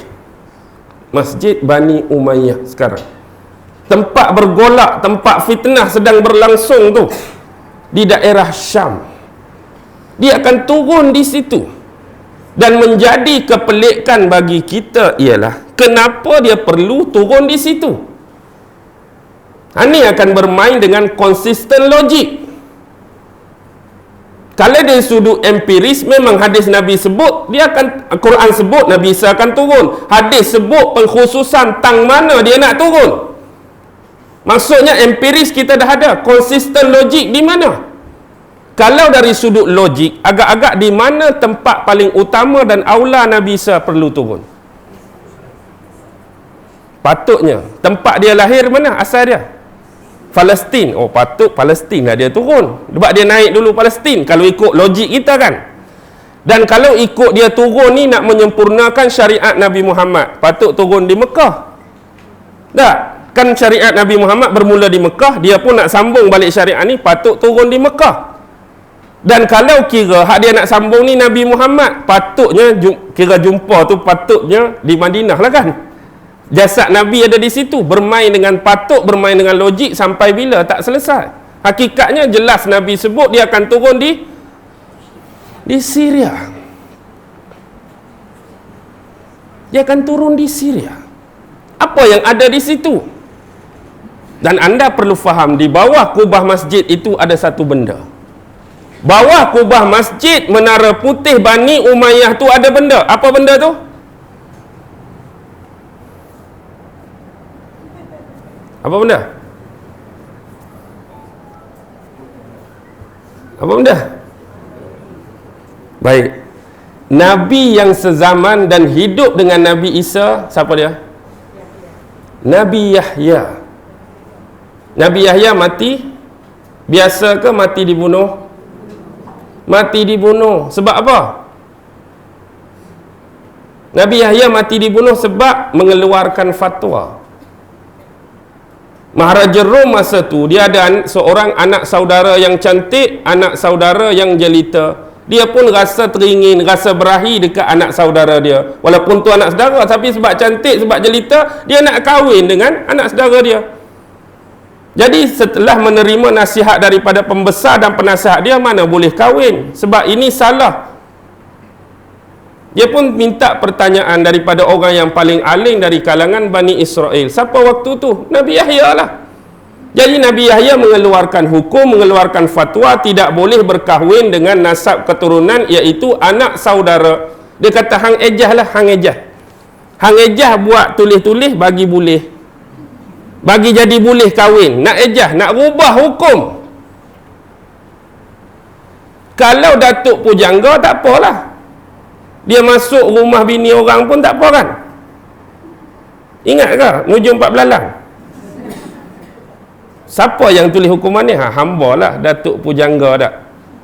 Masjid Bani Umayyah sekarang. Tempat bergolak, tempat fitnah sedang berlangsung tu, di daerah Syam. Dia akan turun di situ. Dan menjadi kepelikan bagi kita ialah kenapa dia perlu turun di situ. Ini akan bermain dengan konsisten logik. Kalau dari sudut empiris, memang hadis Nabi sebut, dia akan, Quran sebut Nabi Isa akan turun. Hadis sebut pengkhususan tang mana dia nak turun. Maksudnya empiris kita dah ada. Konsisten logik di mana? Kalau dari sudut logik, agak-agak di mana tempat paling utama dan aula Nabi Isa perlu turun? Patutnya tempat dia lahir mana? Asal dia Palestin. Oh, patut Palestin lah dia turun. Sebab dia naik dulu Palestin. Kalau ikut logik kita kan. Dan kalau ikut dia turun ni nak menyempurnakan syariat Nabi Muhammad, patut turun di Mekah. Tak? Kan syariat Nabi Muhammad bermula di Mekah, dia pun nak sambung balik syariat ni, patut turun di Mekah. Dan kalau kira hak dia nak sambung ni Nabi Muhammad, patutnya kira jumpa tu patutnya di Madinah lah kan. Jasad Nabi ada di situ. Bermain dengan bermain dengan logik sampai bila tak selesai. Hakikatnya jelas Nabi sebut dia akan turun di Syria. Dia akan turun di Syria. Apa yang ada di situ? Dan anda perlu faham, di bawah kubah masjid itu ada satu benda. Bawah kubah masjid Menara Putih Bani Umayyah tu ada benda. Apa benda tu? Apa benda? Apa benda? Baik. Nabi yang sezaman dan hidup dengan Nabi Isa, siapa dia? Nabi Yahya. Nabi Yahya mati biasa ke mati dibunuh? Mati dibunuh. Sebab apa? Nabi Yahya mati dibunuh sebab mengeluarkan fatwa. Maharaja Rom masa tu, dia ada seorang anak saudara yang cantik, anak saudara yang jelita. Dia pun rasa teringin, rasa berahi dekat anak saudara dia. Walaupun tu anak saudara, tapi sebab cantik, sebab jelita, dia nak kahwin dengan anak saudara dia. Jadi setelah menerima nasihat daripada pembesar dan penasihat dia, mana boleh kahwin, sebab ini salah. Dia pun minta pertanyaan daripada orang yang paling alim dari kalangan Bani Israel. Siapa waktu tu? Nabi Yahya lah. Jadi Nabi Yahya mengeluarkan hukum, mengeluarkan fatwa tidak boleh berkahwin dengan nasab keturunan, iaitu anak saudara. Dia kata hang ejah lah, hang ejah. Hang ejah buat tulis-tulis bagi boleh. Bagi jadi boleh kahwin. Nak ejah, nak rubah hukum. Kalau datuk pujangga tak apalah. Dia masuk rumah bini orang pun tak apa kan? Ingat ke? Nuju 4 belalang. Siapa yang tulis hukuman ni? Hamba lah, datuk pujangga tak.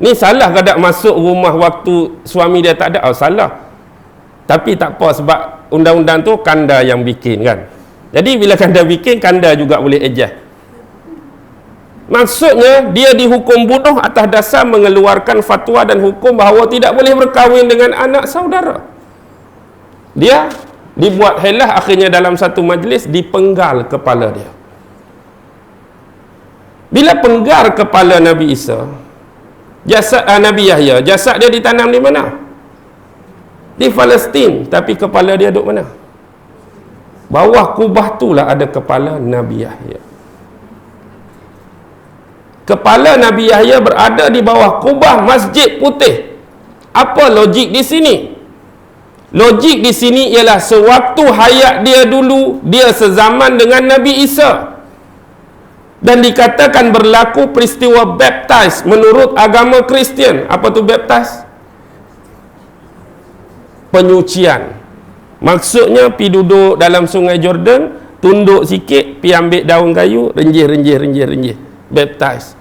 Ni salah ke tak masuk rumah waktu suami dia tak ada? Oh, salah. Tapi tak apa sebab undang-undang tu kanda yang bikin kan. Jadi bila kanda bikin, kanda juga boleh ejah. Maksudnya dia dihukum bunuh atas dasar mengeluarkan fatwa dan hukum bahawa tidak boleh berkahwin dengan anak saudara. Dia dibuat helah, akhirnya dalam satu majlis dipenggal kepala dia. Bila penggal kepala Nabi Isa, jasad Nabi Yahya, jasad dia ditanam di mana? Di Palestin, tapi kepala dia duduk mana? Bawah kubah itulah ada kepala Nabi Yahya. Kepala Nabi Yahya berada di bawah kubah Masjid Putih. Apa logik di sini? Logik di sini ialah sewaktu hayat dia dulu, dia sezaman dengan Nabi Isa. Dan dikatakan berlaku peristiwa baptize menurut agama Kristian. Apa tu baptize? Penyucian. Maksudnya pi duduk dalam sungai Jordan, tunduk sikit, pi ambil daun kayu, renjih. Baptize.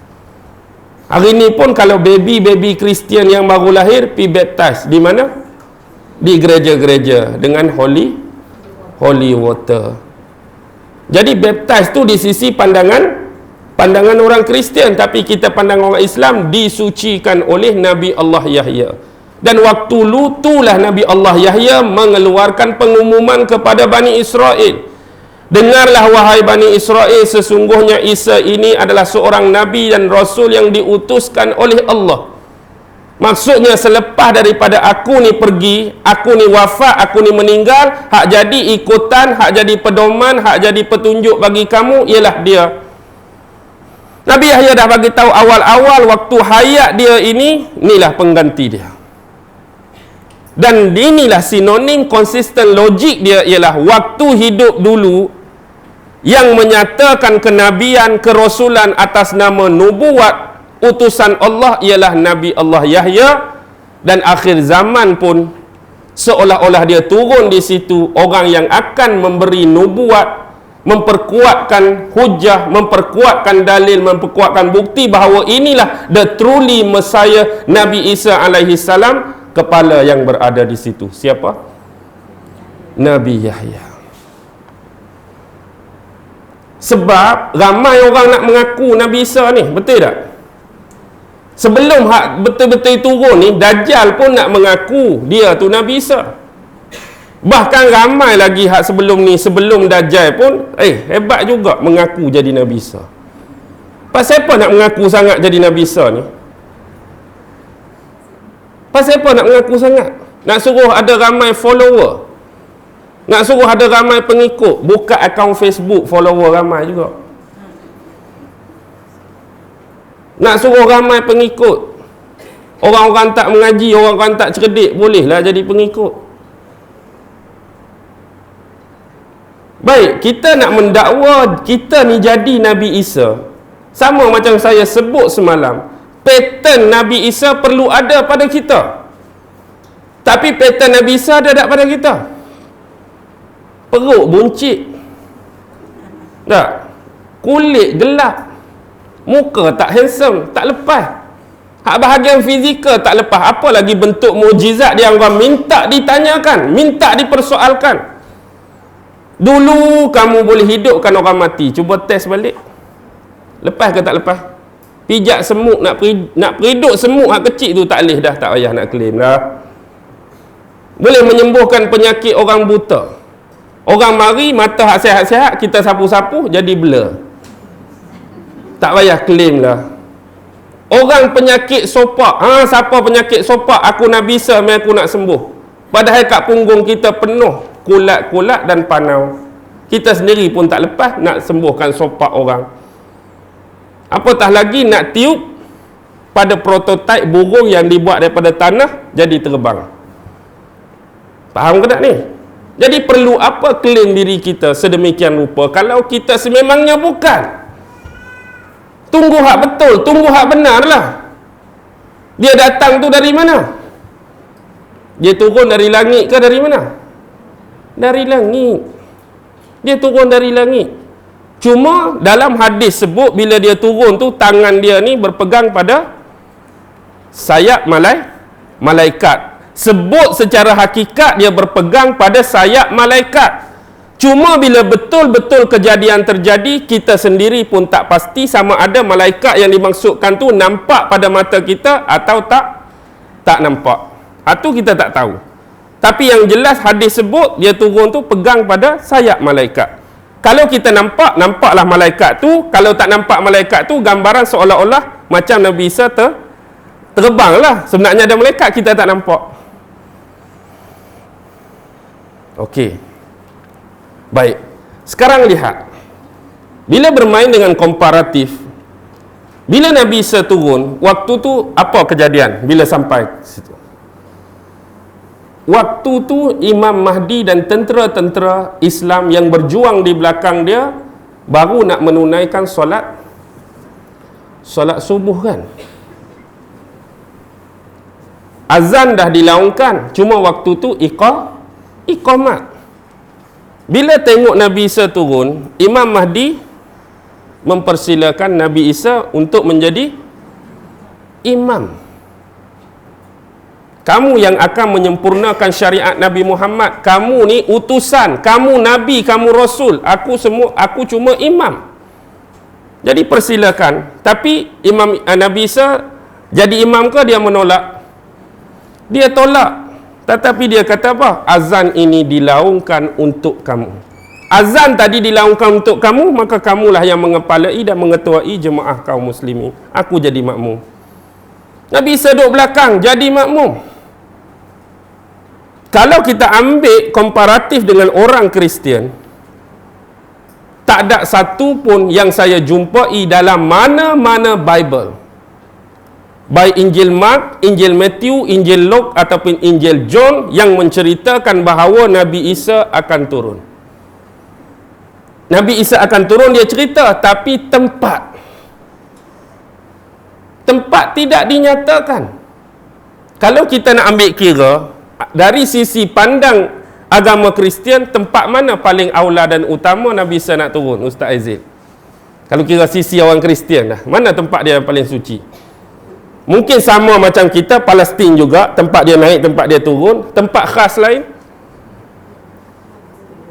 Hari ni pun kalau baby Kristian yang baru lahir pi baptize di mana? Di gereja-gereja dengan holy water. Jadi baptize tu di sisi pandangan orang Kristian, tapi kita pandang orang Islam disucikan oleh Nabi Allah Yahya. Dan waktu lutulah Nabi Allah Yahya mengeluarkan pengumuman kepada Bani Israel. Dengarlah wahai Bani Israel, sesungguhnya Isa ini adalah seorang Nabi dan Rasul yang diutuskan oleh Allah. Maksudnya selepas daripada aku ni pergi, aku ni wafat, aku ni meninggal, hak jadi ikutan, hak jadi pedoman, hak jadi petunjuk bagi kamu ialah dia. Nabi Yahya dah bagi tahu awal-awal waktu hayat dia ini, inilah pengganti dia. Dan inilah sinonim konsisten logik dia ialah waktu hidup dulu yang menyatakan kenabian, kerasulan atas nama nubuat utusan Allah ialah Nabi Allah Yahya, dan akhir zaman pun seolah-olah dia turun di situ orang yang akan memberi nubuat, memperkuatkan hujah, memperkuatkan dalil, memperkuatkan bukti bahawa inilah the truly Messiah Nabi Isa alaihi salam, kepala yang berada di situ. Siapa? Nabi Yahya. Sebab ramai orang nak mengaku Nabi Isa ni, betul tak? Sebelum hak betul-betul turun ni, Dajjal pun nak mengaku dia tu Nabi Isa. Bahkan ramai lagi hak sebelum ni, sebelum Dajjal pun hebat juga mengaku jadi Nabi Isa. Pasal apa nak mengaku sangat jadi Nabi Isa ni? Pasal apa nak mengaku sangat? Nak suruh ada ramai follower, nak suruh ada ramai pengikut. Buka akaun Facebook, follower ramai juga. Nak suruh ramai pengikut. Orang-orang tak mengaji, orang-orang tak cerdik, bolehlah jadi pengikut. Baik, kita nak mendakwa kita ni jadi Nabi Isa. Sama macam saya sebut semalam, pattern Nabi Isa perlu ada pada kita. Tapi pattern Nabi Isa ada tak pada kita? Perut buncit, tak? Kulit gelap, muka tak handsome, tak lepas. Hak bahagian fizikal tak lepas. Apa lagi bentuk mukjizat dia orang minta ditanyakan, minta dipersoalkan. Dulu kamu boleh hidupkan orang mati, cuba test balik. Lepas ke tak lepas? Pijak semut, nak periduk semut hak kecil tu tak boleh dah, tak payah nak claim dah. Boleh menyembuhkan penyakit orang buta. Orang mari mata hak sihat-sihat, kita sapu-sapu jadi blur. Tak payah claim lah. Orang penyakit sopak, siapa penyakit sopak? Aku Nabi Isa, aku nak sembuh. Padahal kat punggung kita penuh kulat-kulat dan panau. Kita sendiri pun tak lepas nak sembuhkan sopak orang. Apatah lagi nak tiup pada prototipe burung yang dibuat daripada tanah jadi terbang. Faham ke tak ni? Jadi perlu apa klaim diri kita sedemikian rupa kalau kita sememangnya bukan? Tunggu hak betul, tunggu hak benar lah. Dia datang tu dari mana? Dia turun dari langit ke dari mana? Dari langit. Dia turun dari langit. Cuma dalam hadis sebut bila dia turun tu tangan dia ni berpegang pada sayap malaikat. Sebut secara hakikat dia berpegang pada sayap malaikat. Cuma bila betul-betul kejadian terjadi, kita sendiri pun tak pasti sama ada malaikat yang dimaksudkan tu nampak pada mata kita atau tak nampak. Itu kita tak tahu. Tapi yang jelas hadis sebut dia turun tu pegang pada sayap malaikat. Kalau kita nampak, nampaklah malaikat tu. Kalau tak nampak malaikat tu, gambaran seolah-olah macam Nabi Isa terbang lah. Sebenarnya ada malaikat, kita tak nampak. Okey. Baik. Sekarang lihat. Bila bermain dengan komparatif, bila Nabi Isa turun, waktu tu apa kejadian bila sampai situ? Waktu tu Imam Mahdi dan tentera-tentera Islam yang berjuang di belakang dia baru nak menunaikan solat subuh kan. Azan dah dilaungkan, cuma waktu tu iqamat. Bila tengok Nabi Isa turun, Imam Mahdi mempersilakan Nabi Isa untuk menjadi imam. Kamu yang akan menyempurnakan syariat Nabi Muhammad. Kamu ni utusan, kamu Nabi, kamu Rasul. Aku cuma imam. Jadi persilakan. Tapi Nabi Isa jadi imam ke dia menolak? Dia tolak. Tetapi dia kata apa? Azan ini dilaungkan untuk kamu. Azan tadi dilaungkan untuk kamu, maka kamulah yang mengepalai dan mengetuai jemaah kaum muslimin. Aku jadi makmum. Nabi Isa duduk belakang, jadi makmum. Kalau kita ambil komparatif dengan orang Kristian, tak ada satu pun yang saya jumpai dalam mana-mana Bible, baik Injil Mark, Injil Matthew, Injil Luke ataupun Injil John, yang menceritakan bahawa Nabi Isa akan turun. Nabi Isa akan turun, dia cerita, tapi tempat tidak dinyatakan. Kalau kita nak ambil kira dari sisi pandang agama Kristian, tempat mana paling aula dan utama Nabi Isa nak turun, Ustaz Aizil? Kalau kira sisi orang Kristian dah, mana tempat dia yang paling suci? Mungkin sama macam kita, Palestin juga, tempat dia naik, tempat dia turun. Tempat khas lain,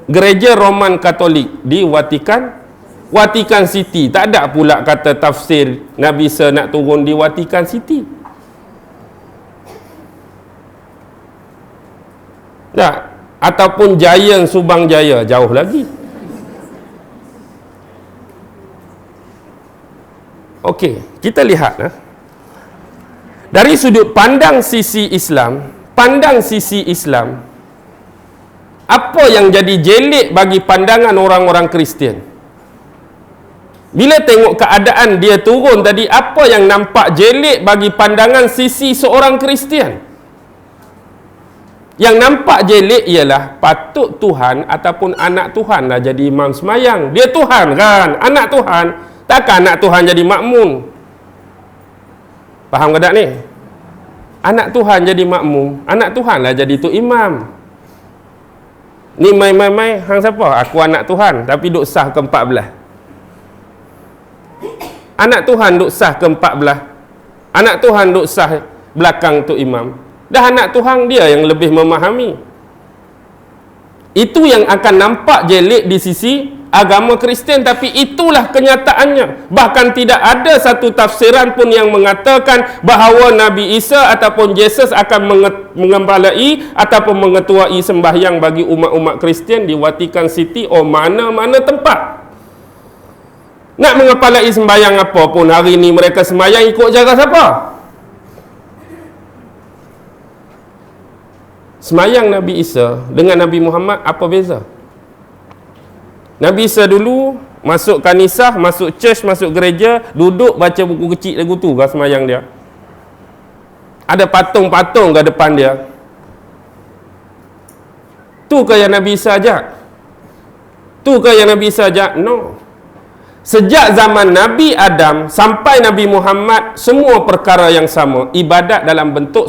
Gereja Roman Katolik di Vatican City. Tak ada pula kata tafsir Nabi Isa nak turun di Vatican City. Tak. Ataupun Giant Subang Jaya, jauh lagi. Okey, kita lihat dari sudut pandang sisi Islam, apa yang jadi jelik bagi pandangan orang-orang Kristian? Bila tengok keadaan dia turun tadi, apa yang nampak jelik bagi pandangan sisi seorang Kristian? Yang nampak jelik ialah patut Tuhan ataupun anak Tuhan lah jadi imam semayang. Dia Tuhan kan, anak Tuhan. Takkan anak Tuhan jadi makmum? Faham ke tak ni? Anak Tuhan jadi makmum, anak Tuhan lah jadi tu imam. Ni mai hang siapa? Aku anak Tuhan tapi duk sah ke-14. Anak Tuhan duk sah ke-14. Anak Tuhan duk sah belakang tu imam. Dah anak Tuhan dia yang lebih memahami. Itu yang akan nampak jelik di sisi agama Kristian, tapi itulah kenyataannya. Bahkan tidak ada satu tafsiran pun yang mengatakan bahawa Nabi Isa ataupun Yesus akan mengembaliai ataupun mengetuai sembahyang bagi umat-umat Kristian di Vatican City mana-mana tempat. Nak mengepalai sembahyang apa pun hari ni mereka sembahyang ikut cara siapa? Sembahyang Nabi Isa dengan Nabi Muhammad apa beza? Nabi Isa dulu masuk kanisah, masuk church, masuk gereja, duduk baca buku kecil lagu tu kan semayang dia. Ada patung-patung ke depan dia. Tu ke yang Nabi Isa ajak? Tu ke yang Nabi Isa ajak? No. Sejak zaman Nabi Adam sampai Nabi Muhammad, semua perkara yang sama. Ibadat dalam bentuk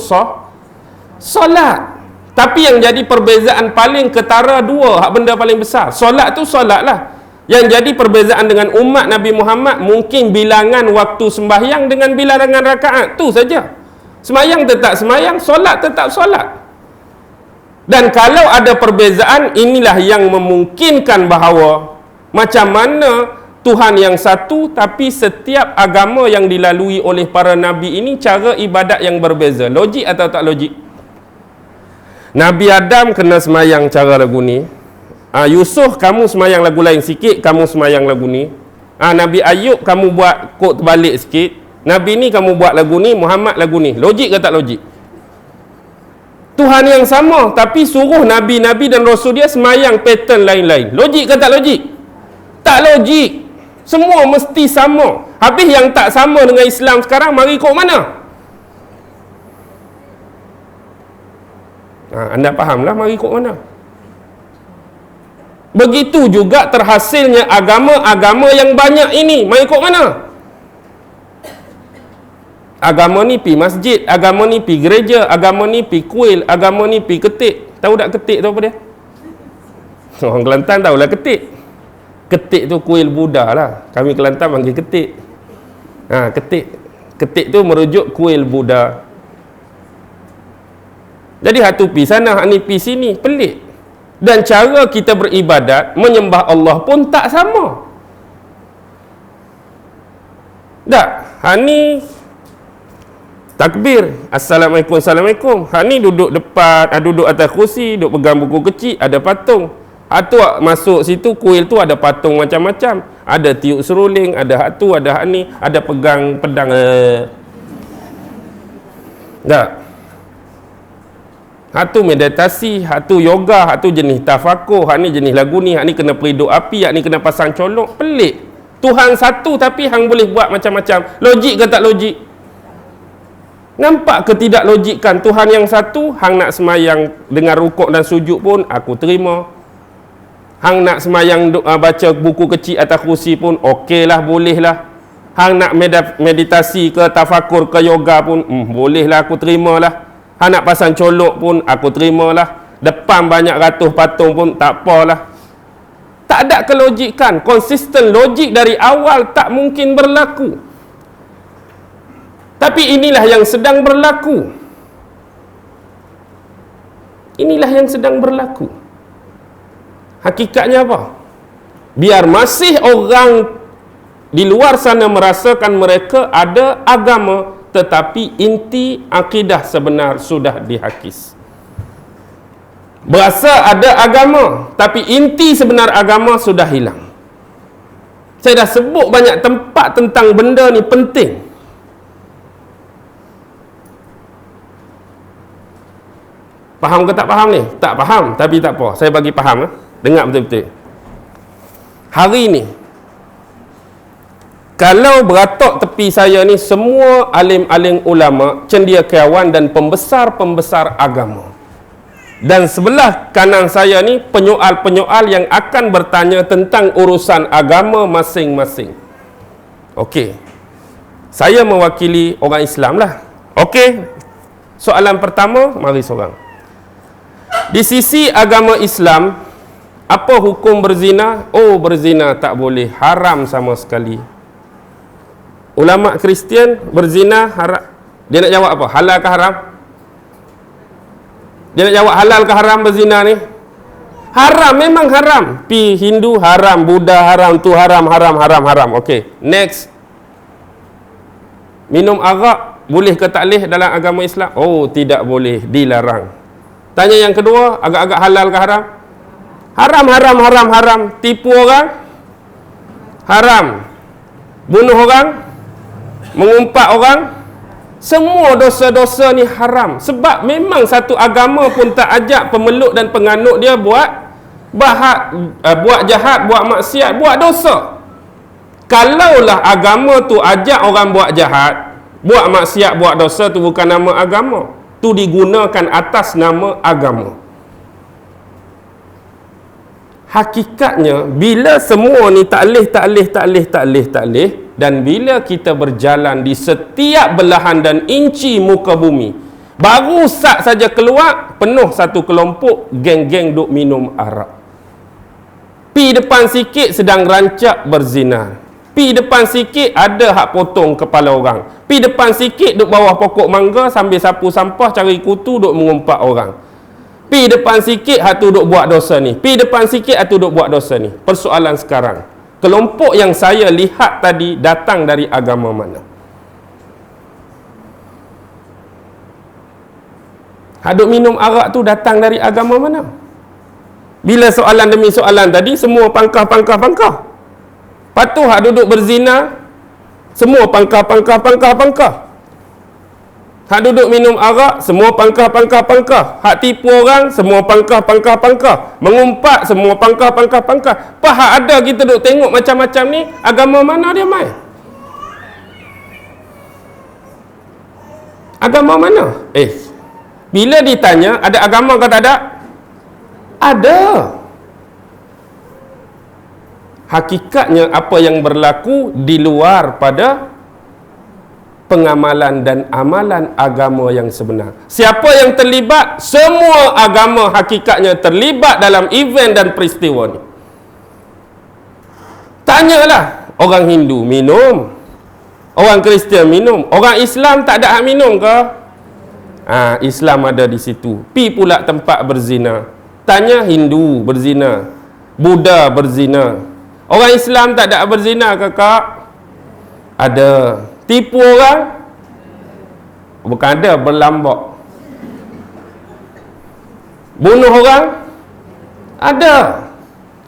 solat. Tapi yang jadi perbezaan paling ketara dua, hak benda paling besar. Solat tu solat lah. Yang jadi perbezaan dengan umat Nabi Muhammad mungkin bilangan waktu sembahyang dengan bilangan rakaat. Tu saja. Sembahyang tetap sembahyang, solat tetap solat. Dan kalau ada perbezaan, inilah yang memungkinkan bahawa macam mana Tuhan yang satu, tapi setiap agama yang dilalui oleh para Nabi ini cara ibadat yang berbeza. Logik atau tak logik? Nabi Adam kena semayang cara lagu ni. Yusuf kamu semayang lagu lain sikit, kamu semayang lagu ni. Nabi Ayub kamu buat kod terbalik sikit. Nabi ni kamu buat lagu ni, Muhammad lagu ni. Logik ke tak logik? Tuhan yang sama tapi suruh Nabi-Nabi dan Rasul dia semayang pattern lain-lain. Logik ke tak logik? Tak logik. Semua mesti sama. Habis yang tak sama dengan Islam sekarang, mari ikut mana? Anda fahamlah mari ikut mana. Begitu juga terhasilnya agama-agama yang banyak ini. Mari ikut mana? Agama ni pi masjid, agama ni pi gereja, agama ni pi kuil, agama ni pi ketik. Tahu tak ketik tu apa dia? Orang Kelantan tahulah ketik. Ketik tu kuil Buddha lah. Kami Kelantan panggil ketik. Ketik. Ketik tu merujuk kuil Buddha. Jadi hatu pi sana, hak ni pi sini, pelik. Dan cara kita beribadat, menyembah Allah pun tak sama. Tak, hak ni takbir, Assalamualaikum, Assalamualaikum. Hak ni duduk depan, duduk atas kursi, duduk pegang buku kecil, ada patung. Hak tu masuk situ, kuil tu ada patung macam-macam. Ada tiup seruling, ada hak tu, ada hak ni, ada pegang pedang. Tak. Hak tu meditasi, hak tu yoga, hak tu jenis tafakur, hak ni jenis lagu ni, hak ni kena periduk api, hak ni kena pasang colok. Pelik. Tuhan satu tapi hang boleh buat macam-macam. Logik ke tak logik? Nampak ke tidak logikkan? Tuhan yang satu, hang nak semayang dengan rukuk dan sujud pun aku terima. Hang nak semayang baca buku kecil atas kursi pun okey lah, boleh lah. Hang nak meditasi ke tafakur ke yoga pun boleh lah, aku terima lah. Hang nak pasang colok pun aku terima lah. Depan banyak ratus patung pun tak apalah. Tak ada kelogikan. Konsisten logik dari awal tak mungkin berlaku. Tapi inilah yang sedang berlaku. Inilah yang sedang berlaku. Hakikatnya apa? Biar masih orang di luar sana merasakan mereka ada agama, tetapi inti akidah sebenar sudah dihakis. Berasa ada agama, tapi inti sebenar agama sudah hilang. Saya dah sebut banyak tempat tentang benda ni penting. Faham ke tak faham ni? Tak faham, tapi tak apa. Saya bagi faham. Dengar betul-betul. Hari ni, kalau beratok tepi saya ni semua alim-alim ulama, cendekiawan dan pembesar-pembesar agama. Dan sebelah kanan saya ni penyoal-penyoal yang akan bertanya tentang urusan agama masing-masing. Okey. Saya mewakili orang Islam lah. Okey. Soalan pertama, mari seorang. Di sisi agama Islam, apa hukum berzina? Oh, berzina tak boleh, haram sama sekali. Ulama Kristian, berzina haram. Dia nak jawab apa? Halal ke haram? Dia nak jawab halal ke haram berzina ni? Haram, memang haram. Pi Hindu haram, Buddha haram, tu haram, haram. Okey, next. Minum arak boleh ke tak boleh dalam agama Islam? Oh, tidak boleh, dilarang. Tanya yang kedua, agak-agak halal ke haram? Haram. Tipu orang? Haram. Bunuh orang? Mengumpat orang? Semua dosa-dosa ni haram. Sebab memang satu agama pun tak ajak pemeluk dan penganut dia buat jahat, buat maksiat, buat dosa. Kalaulah agama tu ajak orang buat jahat, buat maksiat, buat dosa, tu bukan nama agama. Tu digunakan atas nama agama. Hakikatnya bila semua ni tak leh dan bila kita berjalan di setiap belahan dan inci muka bumi, baru sat saja keluar penuh satu kelompok geng-geng duk minum arak. Pi depan sikit sedang rancak berzina. Pi depan sikit ada hak potong kepala orang. Pi depan sikit duk bawah pokok mangga sambil sapu sampah cari kutu duk mengumpat orang. Pi depan sikit hak tu duk buat dosa ni. Pi depan sikit hak tu duk buat dosa ni. Persoalan sekarang, kelompok yang saya lihat tadi datang dari agama mana? Hak duk minum arak tu datang dari agama mana? Bila soalan demi soalan tadi semua pangkah. Patuh hak duduk berzina, semua pangkah. Hak duduk minum arak, semua pangkah. Hak tipu orang, semua pangkah. Mengumpat, semua pangkah. Hak ada kita duk tengok macam-macam ni, agama mana dia mai? Agama mana? Bila ditanya, ada agama ke tak ada? Ada. Hakikatnya apa yang berlaku di luar pada pengamalan dan amalan agama yang sebenar. Siapa yang terlibat? Semua agama hakikatnya terlibat dalam event dan peristiwa ni. Tanyalah, orang Hindu minum, orang Kristian minum, orang Islam tak ada hak minum ke? Islam ada di situ. Pi pula tempat berzina. Tanya Hindu berzina, Buddha berzina. Orang Islam tak ada berzina ke kak? Ada. Tipu orang? Bukan ada, berlambak. Bunuh orang? Ada.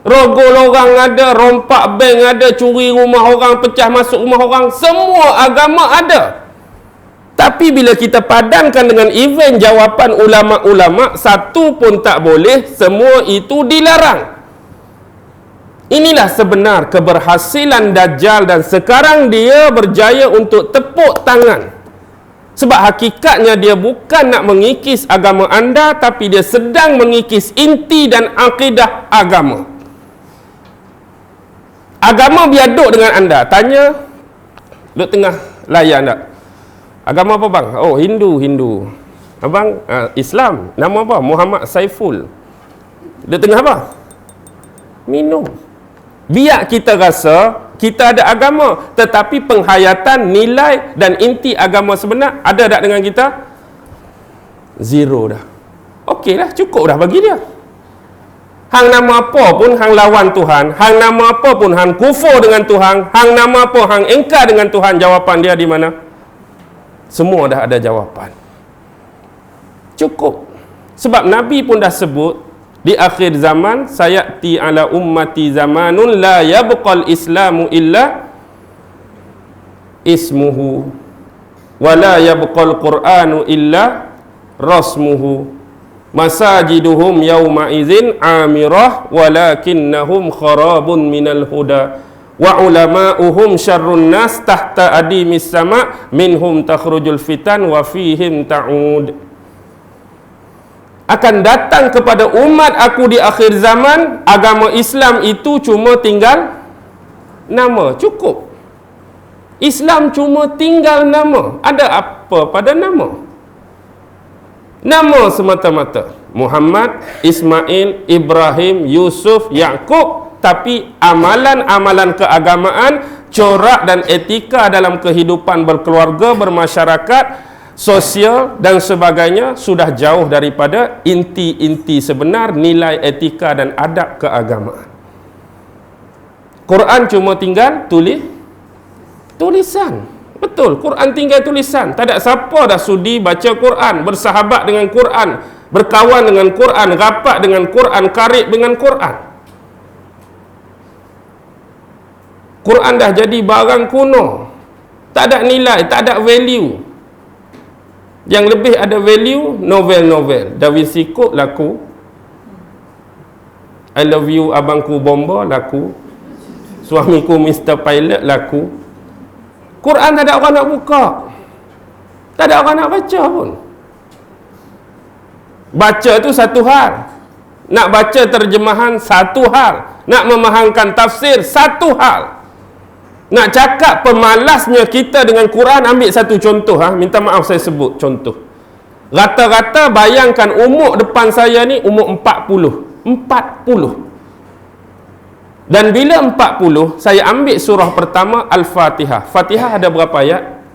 Rogol orang ada, rompak bank ada, curi rumah orang, pecah masuk rumah orang. Semua agama ada. Tapi bila kita padankan dengan event jawapan ulama-ulama, satu pun tak boleh, semua itu dilarang. Inilah sebenar keberhasilan Dajjal dan sekarang dia berjaya untuk tepuk tangan. Sebab hakikatnya dia bukan nak mengikis agama anda, tapi dia sedang mengikis inti dan akidah agama. Agama biaduk dengan anda. Tanya, duduk tengah layar anda. Agama apa bang? Oh, Hindu. Abang Islam, nama apa? Muhammad Saiful. Dia tengah apa? Minum. Biar kita rasa kita ada agama, tetapi penghayatan, nilai dan inti agama sebenar ada tak dengan kita? Zero dah. Okey dah, cukup dah bagi dia. Hang nama apa pun hang lawan Tuhan, hang nama apa pun hang kufur dengan Tuhan, hang nama apa hang engkar dengan Tuhan, jawapan dia di mana? Semua dah ada jawapan. Cukup. Sebab Nabi pun dah sebut di akhir zaman, sayati ala ummati zamanun la yabqal islamu illa ismuhu wa la yabqal qur'anu illa rasmuhu masajiduhum yawma idzin amirah walakinnahum kharabun minal huda wa ulama'uhum syarrun nas tahta adimis sama minhum takhrujul fitan wa fihim ta'ud. Akan datang kepada umat aku di akhir zaman, agama Islam itu cuma tinggal nama, cukup. Islam cuma tinggal nama. Ada apa pada nama? Nama semata-mata. Muhammad, Ismail, Ibrahim, Yusuf, Yaqub. Tapi amalan-amalan keagamaan, corak dan etika dalam kehidupan berkeluarga, bermasyarakat, sosial dan sebagainya sudah jauh daripada inti-inti sebenar nilai etika dan adab keagamaan. Quran cuma tinggal tulisan. Betul, Quran tinggal tulisan. Tak ada siapa dah sudi baca Quran, bersahabat dengan Quran, berkawan dengan Quran, rapat dengan Quran, karib dengan Quran. Quran dah jadi barang kuno. Tak ada nilai, tak ada value. Yang lebih ada value, novel-novel. Da Vinci Code laku. I Love You Abangku Bomba laku. Suamiku Mr. Pilot laku. Quran tak ada orang nak buka. Tak ada orang nak baca pun. Baca tu satu hal. Nak baca terjemahan satu hal. Nak memahangkan tafsir satu hal. Nak cakap pemalasnya kita dengan Quran, ambil satu contoh. Minta maaf saya sebut contoh. Rata-rata bayangkan umur depan saya ni umur 40. 40. Dan bila 40, saya ambil surah pertama Al-Fatihah. Fatihah ada berapa ayat?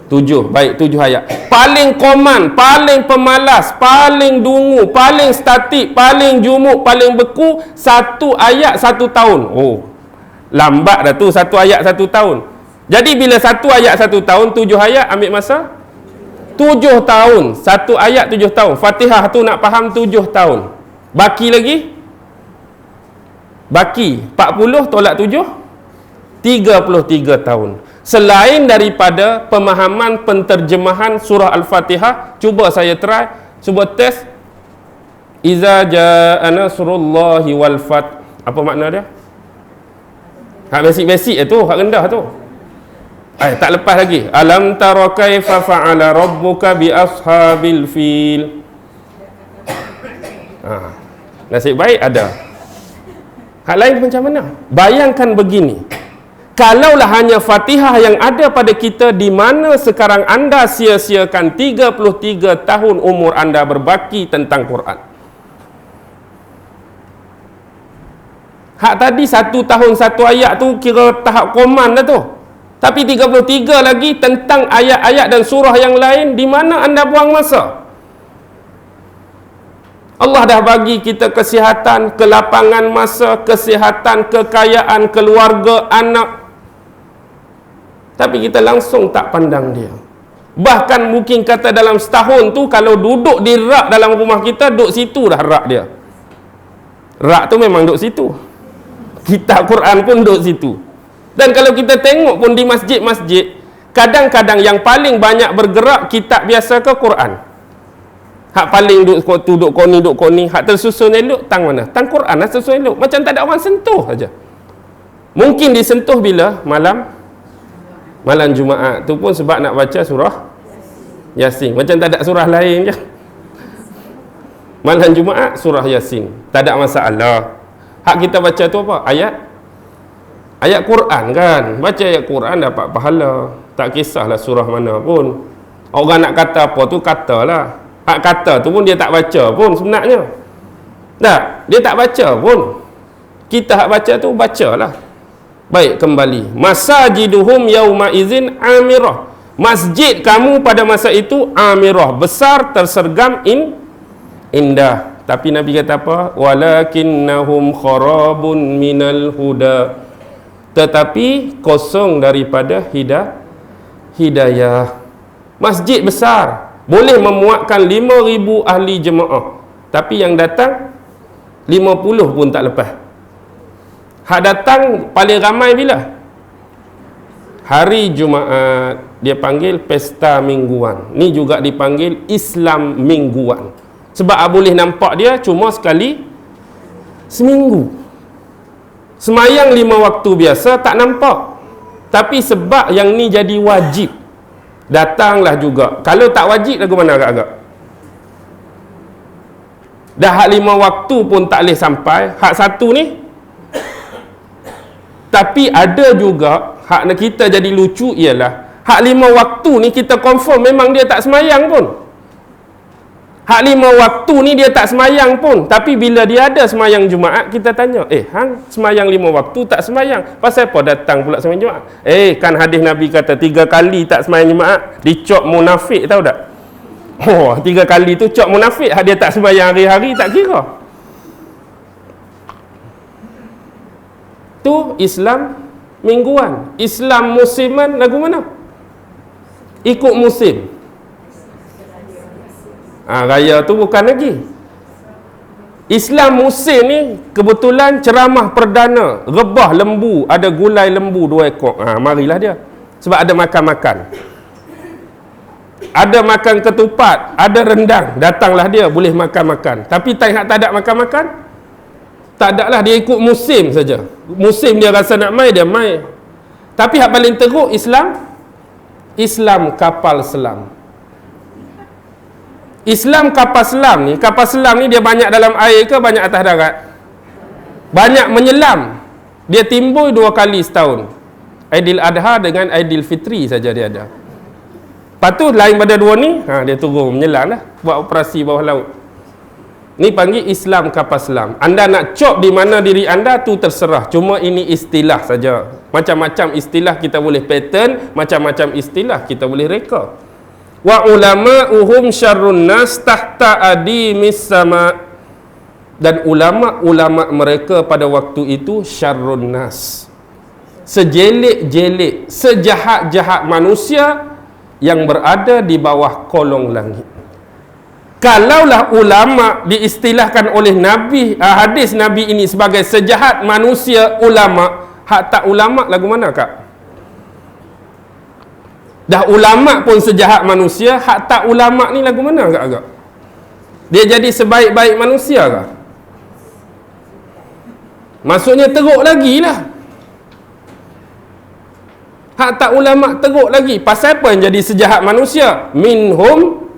7. Baik, 7 ayat. Paling koman, paling pemalas, paling dungu, paling statik, paling jumuk, paling beku, 1 ayat 1 tahun. Oh, lambat dah tu 1 ayat 1 tahun. Jadi bila 1 ayat 1 tahun, 7 ayat ambil masa 7 tahun. 1 ayat 7 tahun. Fatihah tu nak faham 7 tahun. Baki lagi? Baki 40 tolak 7 33 tahun. Selain daripada pemahaman penterjemahan surah Al-Fatihah, cuba saya try, cuba test. Iza jaa nasrullahi wal fath. Apa makna dia? Hak basic-basic tu, hak rendah tu. Tak lepas lagi. Alam tara kaifa fa'ala rabbuka bi ashabil fil. Nasib baik ada. Hal lain macam mana? Bayangkan begini. Kalaulah hanya Fatihah yang ada pada kita, di mana sekarang anda sia-siakan 33 tahun umur anda berbaki tentang Quran. Hak tadi 1 tahun 1 ayat tu kira tahap koman dah tu. Tapi 33 lagi tentang ayat-ayat dan surah yang lain, di mana anda buang masa? Allah dah bagi kita kesihatan, kelapangan masa, kesihatan, kekayaan, keluarga, anak. Tapi kita langsung tak pandang dia. Bahkan mungkin kata dalam setahun tu, kalau duduk di rak dalam rumah kita, duduk situ dah rak dia. Rak tu memang duduk situ. Kitab Quran pun duduk situ. Dan kalau kita tengok pun di masjid-masjid, kadang-kadang yang paling banyak bergerak kitab biasa ke Quran. Hak paling duduk koni, hak tersusun elok tang mana? Tang Quran lah tersusun elok. Macam tak ada orang sentuh saja. Mungkin disentuh bila malam Jumaat tu pun sebab nak baca surah Yasin. Macam tak ada surah lain je. Malam Jumaat surah Yasin. Tak ada masalah. Hak kita baca tu apa? Ayat Quran kan. Baca ayat Quran dapat pahala. Tak kisahlah surah mana pun. Orang nak kata apa tu katalah. Hak kata tu pun dia tak baca pun sebenarnya. Tak, dia tak baca pun. Kita hak baca tu bacalah. Baik, kembali. Masajiduhum yauma izin amirah. Masjid kamu pada masa itu amirah, besar, tersergam, indah. Tapi Nabi kata apa? Walakinnahum kharabun minal huda. Tetapi kosong daripada hidayah. Masjid besar, boleh memuatkan 5,000 ahli jemaah. Tapi yang datang 50 pun tak lepas. Hak datang paling ramai bila? Hari Jumaat. Dia panggil pesta mingguan. Ni juga dipanggil Islam mingguan. Sebab boleh nampak dia cuma sekali seminggu. Semayang 5 waktu biasa tak nampak. Tapi sebab yang ni jadi wajib, datanglah juga. Kalau tak wajib lagu mana agak-agak? Dah hak 5 waktu pun tak boleh sampai. Hak satu ni. Tapi ada juga hak kita jadi lucu ialah hak 5 waktu ni kita confirm memang dia tak semayang pun. Hak 5 waktu ni dia tak semayang pun. Tapi bila dia ada semayang Jumaat, kita tanya, hang semayang 5 waktu tak semayang, pasal apa datang pula semayang Jumaat? Kan hadis Nabi kata 3 kali tak semayang Jumaat dicop munafik, tahu tak? 3 kali tu cop munafik. Hak dia tak semayang hari-hari tak kira. Tu Islam mingguan. Islam musiman lagu mana? Ikut musim. Raya tu bukan lagi. Islam musim ni kebetulan ceramah perdana, rebah lembu, ada gulai lembu 2 ekor. Marilah dia. Sebab ada makan-makan. Ada makan ketupat, ada rendang, datanglah dia, boleh makan-makan. Tapi tak ada makan-makan, tak ada lah, dia ikut musim saja. Musim dia rasa nak mai, dia mai. Tapi hak paling teruk Islam kapal selam. Islam kapal selam ni dia banyak dalam air ke banyak atas darat? Banyak menyelam. Dia timbul 2 kali setahun. Aidil Adha dengan Aidil Fitri saja dia ada. Lepas tu lain pada 2 ni, dia turun menyelam lah, buat operasi bawah laut. Ni panggil Islam kapal selam. Anda nak cop di mana diri anda tu terserah. Cuma ini istilah saja. Macam-macam istilah kita boleh pattern, macam-macam istilah kita boleh reka. Wa ulama'uhum syarrun nas tahta adimis sama. Dan ulama-ulama mereka pada waktu itu syarrun nas, sejelek-jelek, sejahat-jahat manusia yang berada di bawah kolong langit. Kalaulah ulama diistilahkan oleh Nabi, hadis Nabi ini sebagai sejahat manusia ulama, hak tak ulama lagu mana kak? Dah ulama pun sejahat manusia, hak tak ulama ni lagu mana agak-agak? Dia jadi sebaik-baik manusia kah? Maksudnya teruk lagi lah. Hak tak ulama teruk lagi. Pasal apa yang jadi sejahat manusia? Minhum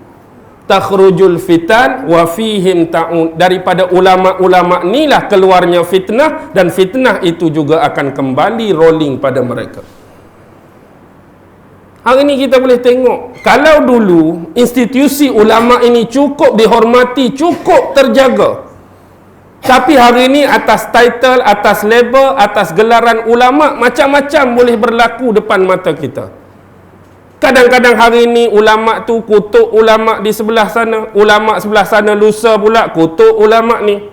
takhrujul fitan wa fihim ta'un. Daripada ulama-ulama ni lah keluarnya fitnah, dan fitnah itu juga akan kembali rolling pada mereka. Hari ni kita boleh tengok, kalau dulu institusi ulama ini cukup dihormati, cukup terjaga, tapi hari ini atas title, atas label, atas gelaran ulama, macam-macam boleh berlaku depan mata kita. Kadang-kadang hari ini ulama tu kutuk ulama di sebelah sana, ulama sebelah sana lusa pula kutuk ulama ni.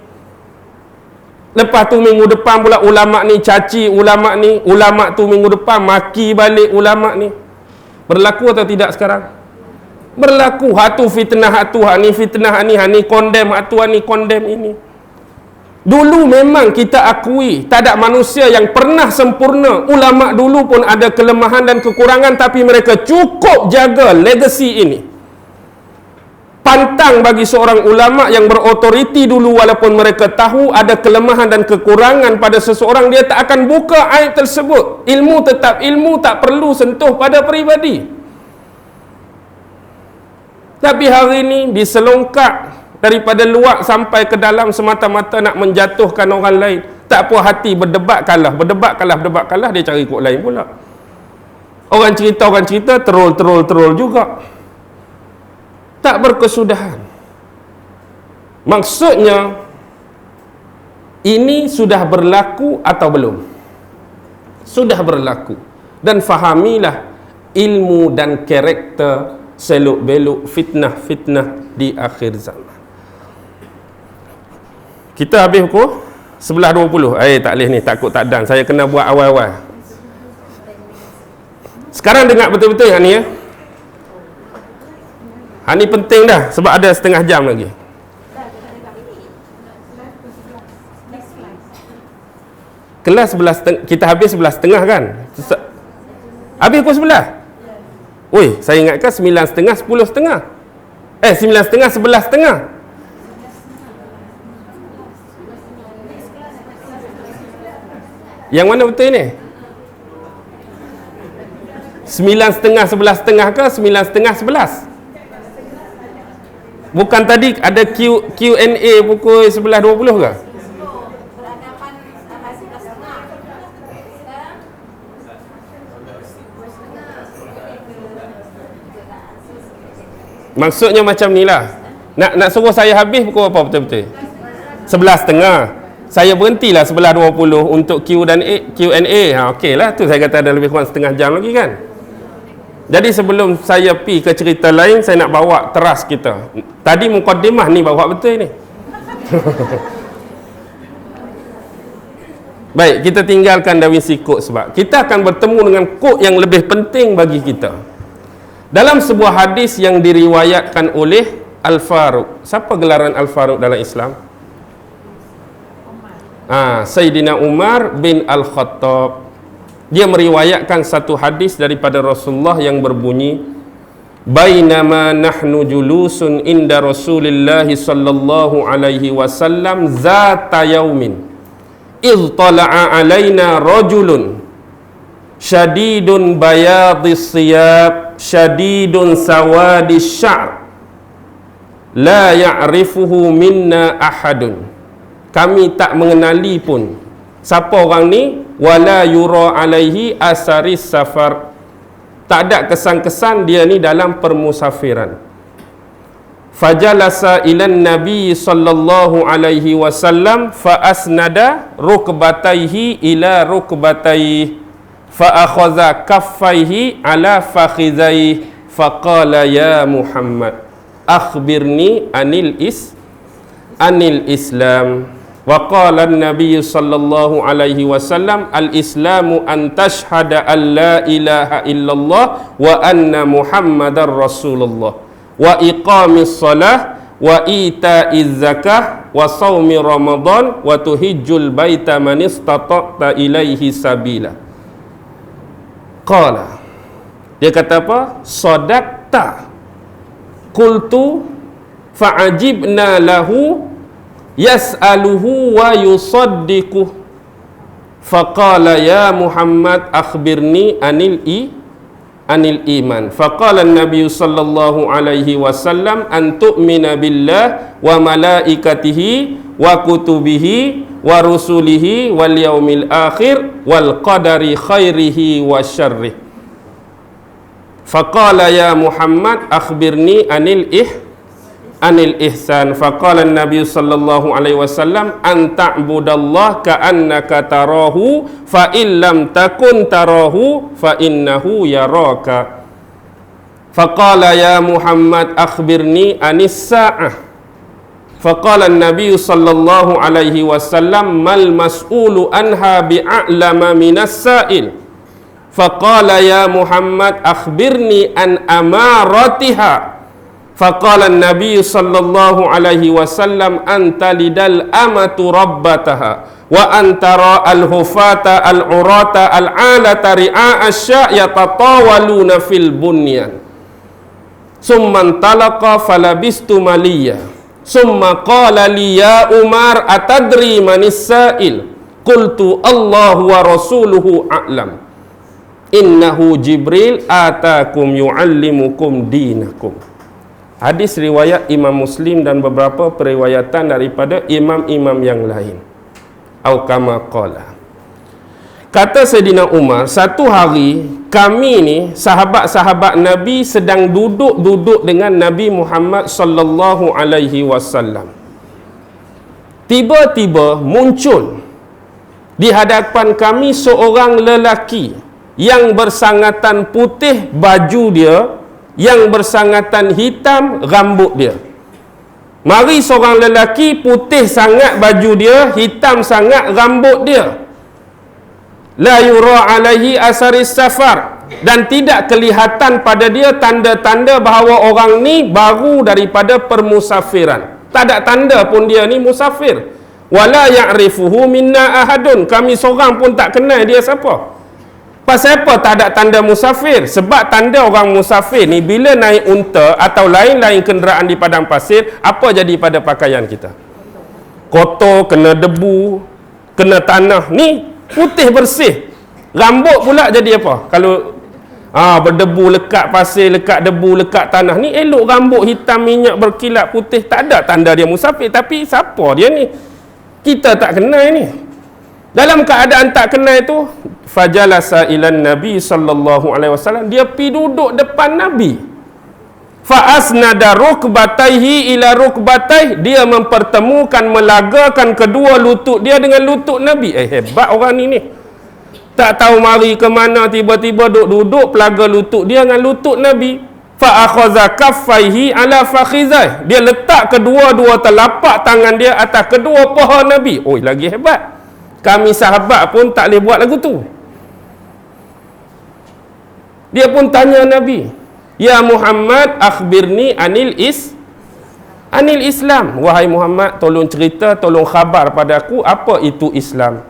Lepas tu minggu depan pula ulama ni caci ulama ni, ulama tu minggu depan maki balik ulama ni. Berlaku atau tidak sekarang? Berlaku. Hatu fitnah hatu, hak ni fitnah hak ni condemn hatu, hak ni condemn ini. Dulu memang kita akui tak ada manusia yang pernah sempurna. Ulama dulu pun ada kelemahan dan kekurangan, tapi mereka cukup jaga legacy ini. Pantang bagi seorang ulama yang berautoriti dulu, walaupun mereka tahu ada kelemahan dan kekurangan pada seseorang, dia tak akan buka aib tersebut. Ilmu tetap ilmu, tak perlu sentuh pada peribadi. Tapi hari ini diselongkak daripada luar sampai ke dalam semata-mata nak menjatuhkan orang lain. Tak puas hati, berdebat kalah, dia cari kok lain pula. Orang cerita, troll juga. Tak berkesudahan. Maksudnya, ini sudah berlaku atau belum? Sudah berlaku. Dan fahamilah ilmu dan karakter seluk-beluk fitnah-fitnah di akhir zaman. Kita habis pukul 11.20. Tak boleh ni, takut tak dan. Saya kena buat awal-awal. Sekarang dengar betul-betul yang ni ya. Ni penting dah sebab ada setengah jam lagi. Kelas 11.30, kita habis 11.30 kan? Habis pukul 11? Oi, saya ingatkan 9.30, 10.30. 9.30, 11.30. Yang mana betul ni? 9.30, 11.30 ke 9.30, 11? Bukan tadi ada Q&A pukul 11.20 ke? Maksudnya macam ni lah. Nak suruh saya habis pukul apa betul-betul? 11.30. Saya berhentilah 11.20 untuk Q&A. Okey lah, tu saya kata ada lebih kurang setengah jam lagi kan. Jadi sebelum saya pi ke cerita lain, saya nak bawa teras kita. Tadi mukadimah ni bawa betul ni. Baik, kita tinggalkan Da Vinci Code sebab kita akan bertemu dengan kod yang lebih penting bagi kita. Dalam sebuah hadis yang diriwayatkan oleh Al-Faruq. Siapa gelaran Al-Faruq dalam Islam? Sayyidina Umar bin Al-Khattab. Dia meriwayatkan satu hadis daripada Rasulullah yang berbunyi, bainama nahnu julusun inda Rasulillah sallallahu alaihi wasallam zata yaumin idh tala'a alaina rajulun syadidun bayadis siyab syadidun sawadis sya'r la ya'rifuhu minna ahadun. Kami tak mengenali pun siapa orang ni, wala yura alaihi asaris safar. Tak ada kesan-kesan dia ni dalam permusafiran. Fajalasa ilan nabi sallallahu alaihi wasallam fa asnada rukbatayhi ila rukbatayhi fa akhadha kaffayhi ala fakhidhayhi fa qala ya Muhammad akhbirni anil Islam. Wa qala an-nabiy sallallahu alaihi wasallam al-islamu an tashhada an la ilaha illallah wa anna muhammadar rasulullah wa iqamis salah wa ita'iz zakah wa shaumi ramadan wa tuhijjul baita man istata'ta ilaihi sabila. Qala, dia kata apa? Sadaqta. Qultu fa'ajibna lahu yas'aluhu wa yusaddiquh. Faqala ya Muhammad akhbirni anil iman. Faqala an-nabiy sallallahu alaihi wasallam an tu'mina billah wa malaikatihi wa kutubihi wa rusulihi wal yaumil akhir wal qadari khairihi wa syarrih. Faqala ya Muhammad akhbirni anil ihsan. Faqala an-nabiy sallallahu alaihi wasallam an ta'budallah ka'annaka tarahu fa illam takun tarahu fa innahu yaraka. Faqala ya Muhammad akhbirni anis sa'ah. Faqala an-nabiy sallallahu alaihi wasallam mal mas'ulu anha bi'a'lama minas sa'il. Faqala ya Muhammad akhbirni an amaratiha. Faqala an-nabiy sallallahu alaihi wasallam anta lidal amatu rabbataha wa antara al-hufata al-urata al-alata ri'a asya' yatatawaluna fil bunyan. Summa antalaqa falabistu maliyah. Summa qala li ya Umar atadri manis sa'il? Qultu Allahu wa rasuluhu a'lam. Innahu Jibril atakum yu'allimukum dinakum. Hadis riwayat Imam Muslim dan beberapa periwayatan daripada imam-imam yang lain. Au kama qala. Kata Sayyidina Umar, satu hari kami ni sahabat-sahabat Nabi sedang duduk dengan Nabi Muhammad sallallahu alaihi wasallam. tiba-tiba muncul di hadapan kami seorang lelaki yang bersangatan putih baju dia, yang bersangatan hitam rambut dia. Mari seorang lelaki putih sangat baju dia, hitam sangat rambut dia. La yura alaihi asaris safar, dan tidak kelihatan pada dia tanda-tanda bahawa orang ni baru daripada permusafiran. Tak ada tanda pun dia ni musafir. Wala ya'rifuhu minna ahadun, kami seorang pun tak kenal dia siapa. Pasal apa tak ada tanda musafir? Sebab tanda orang musafir ni bila naik unta atau lain-lain kenderaan di padang pasir, apa jadi pada pakaian kita? Kotor, kena debu, kena tanah. Ni putih bersih. Rambut pula jadi apa? Kalau berdebu, lekat pasir, lekat debu, lekat tanah. Ni elok rambut hitam, minyak berkilat putih. Tak ada tanda dia musafir. Tapi siapa dia ni? Kita tak kenal ni. Dalam keadaan tak kenal itu, fajalasa ilan Nabi sallallahu alaihi wasallam, dia pi duduk depan Nabi. Fa asnada rukbataihi ila rukbataihi, dia mempertemukan, melagakan kedua lutut dia dengan lutut Nabi. Hebat orang ni. Tak tahu mari ke mana, tiba-tiba duduk pelaga lutut dia dengan lutut Nabi. Fa akhadha kaffaihi ala fakhizai, dia letak kedua-dua telapak tangan dia atas kedua paha Nabi. Oi, lagi hebat. Kami sahabat pun tak boleh buat lagu tu. Dia pun tanya Nabi, "Ya Muhammad, akhbirni anil Islam." Wahai Muhammad, tolong cerita, tolong khabar pada aku apa itu Islam.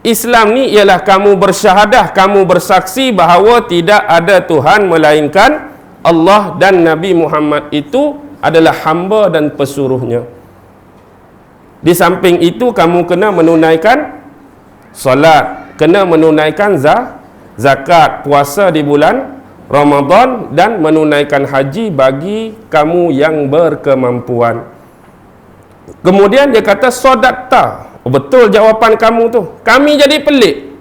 Islam ni ialah kamu bersyahadah, kamu bersaksi bahawa tidak ada Tuhan melainkan Allah dan Nabi Muhammad itu adalah hamba dan pesuruhnya. Di samping itu kamu kena menunaikan solat, kena menunaikan zakat, puasa di bulan Ramadan, dan menunaikan haji bagi kamu yang berkemampuan. Kemudian dia kata sodakta. Betul jawapan kamu tu. Kami jadi pelik.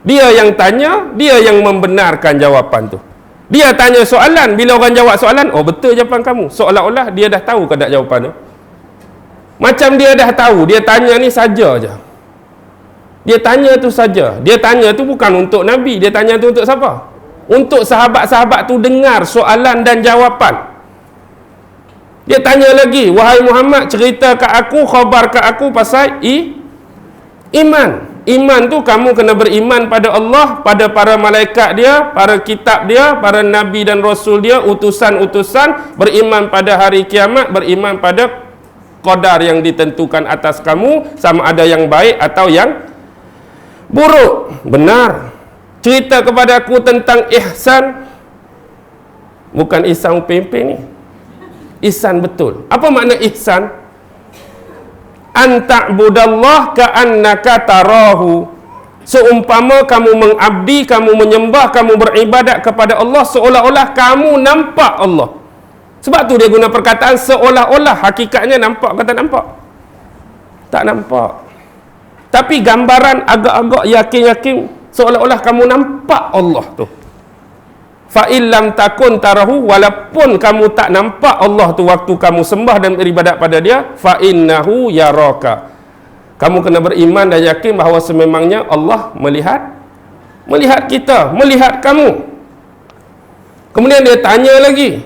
Dia yang tanya, dia yang membenarkan jawapan tu. Dia tanya soalan, bila orang jawab soalan, betul jawapan kamu. Seolah-olah dia dah tahu ke tak jawapan tu. Macam dia dah tahu, dia tanya ni saja je. Dia tanya tu saja. Dia tanya tu bukan untuk Nabi, dia tanya tu untuk siapa? Untuk sahabat-sahabat tu dengar soalan dan jawapan. Dia tanya lagi, "Wahai Muhammad, cerita kat aku, khabar kat aku pasal iman. Iman tu kamu kena beriman pada Allah, pada para malaikat dia, para kitab dia, para nabi dan rasul dia, utusan-utusan, beriman pada hari kiamat, beriman pada qadar yang ditentukan atas kamu, sama ada yang baik atau yang buruk." Benar. Cerita kepada aku tentang ihsan. Bukan ihsan upeng-upeng ni. Ihsan betul. Apa makna ihsan? An ta'budallah ka'annaka tarahu. Seumpama kamu mengabdi, kamu menyembah, kamu beribadat kepada Allah seolah-olah kamu nampak Allah. Sebab tu dia guna perkataan seolah-olah. Hakikatnya nampak ke tak nampak? Tak nampak. Tapi gambaran agak-agak yakin-yakin seolah-olah kamu nampak Allah tu. Fa illam takun tarahu, walaupun kamu tak nampak Allah tu waktu kamu sembah dan beribadat pada dia, fa innahu yaraka. Kamu kena beriman dan yakin bahawa sememangnya Allah melihat kita, melihat kamu. Kemudian dia tanya lagi,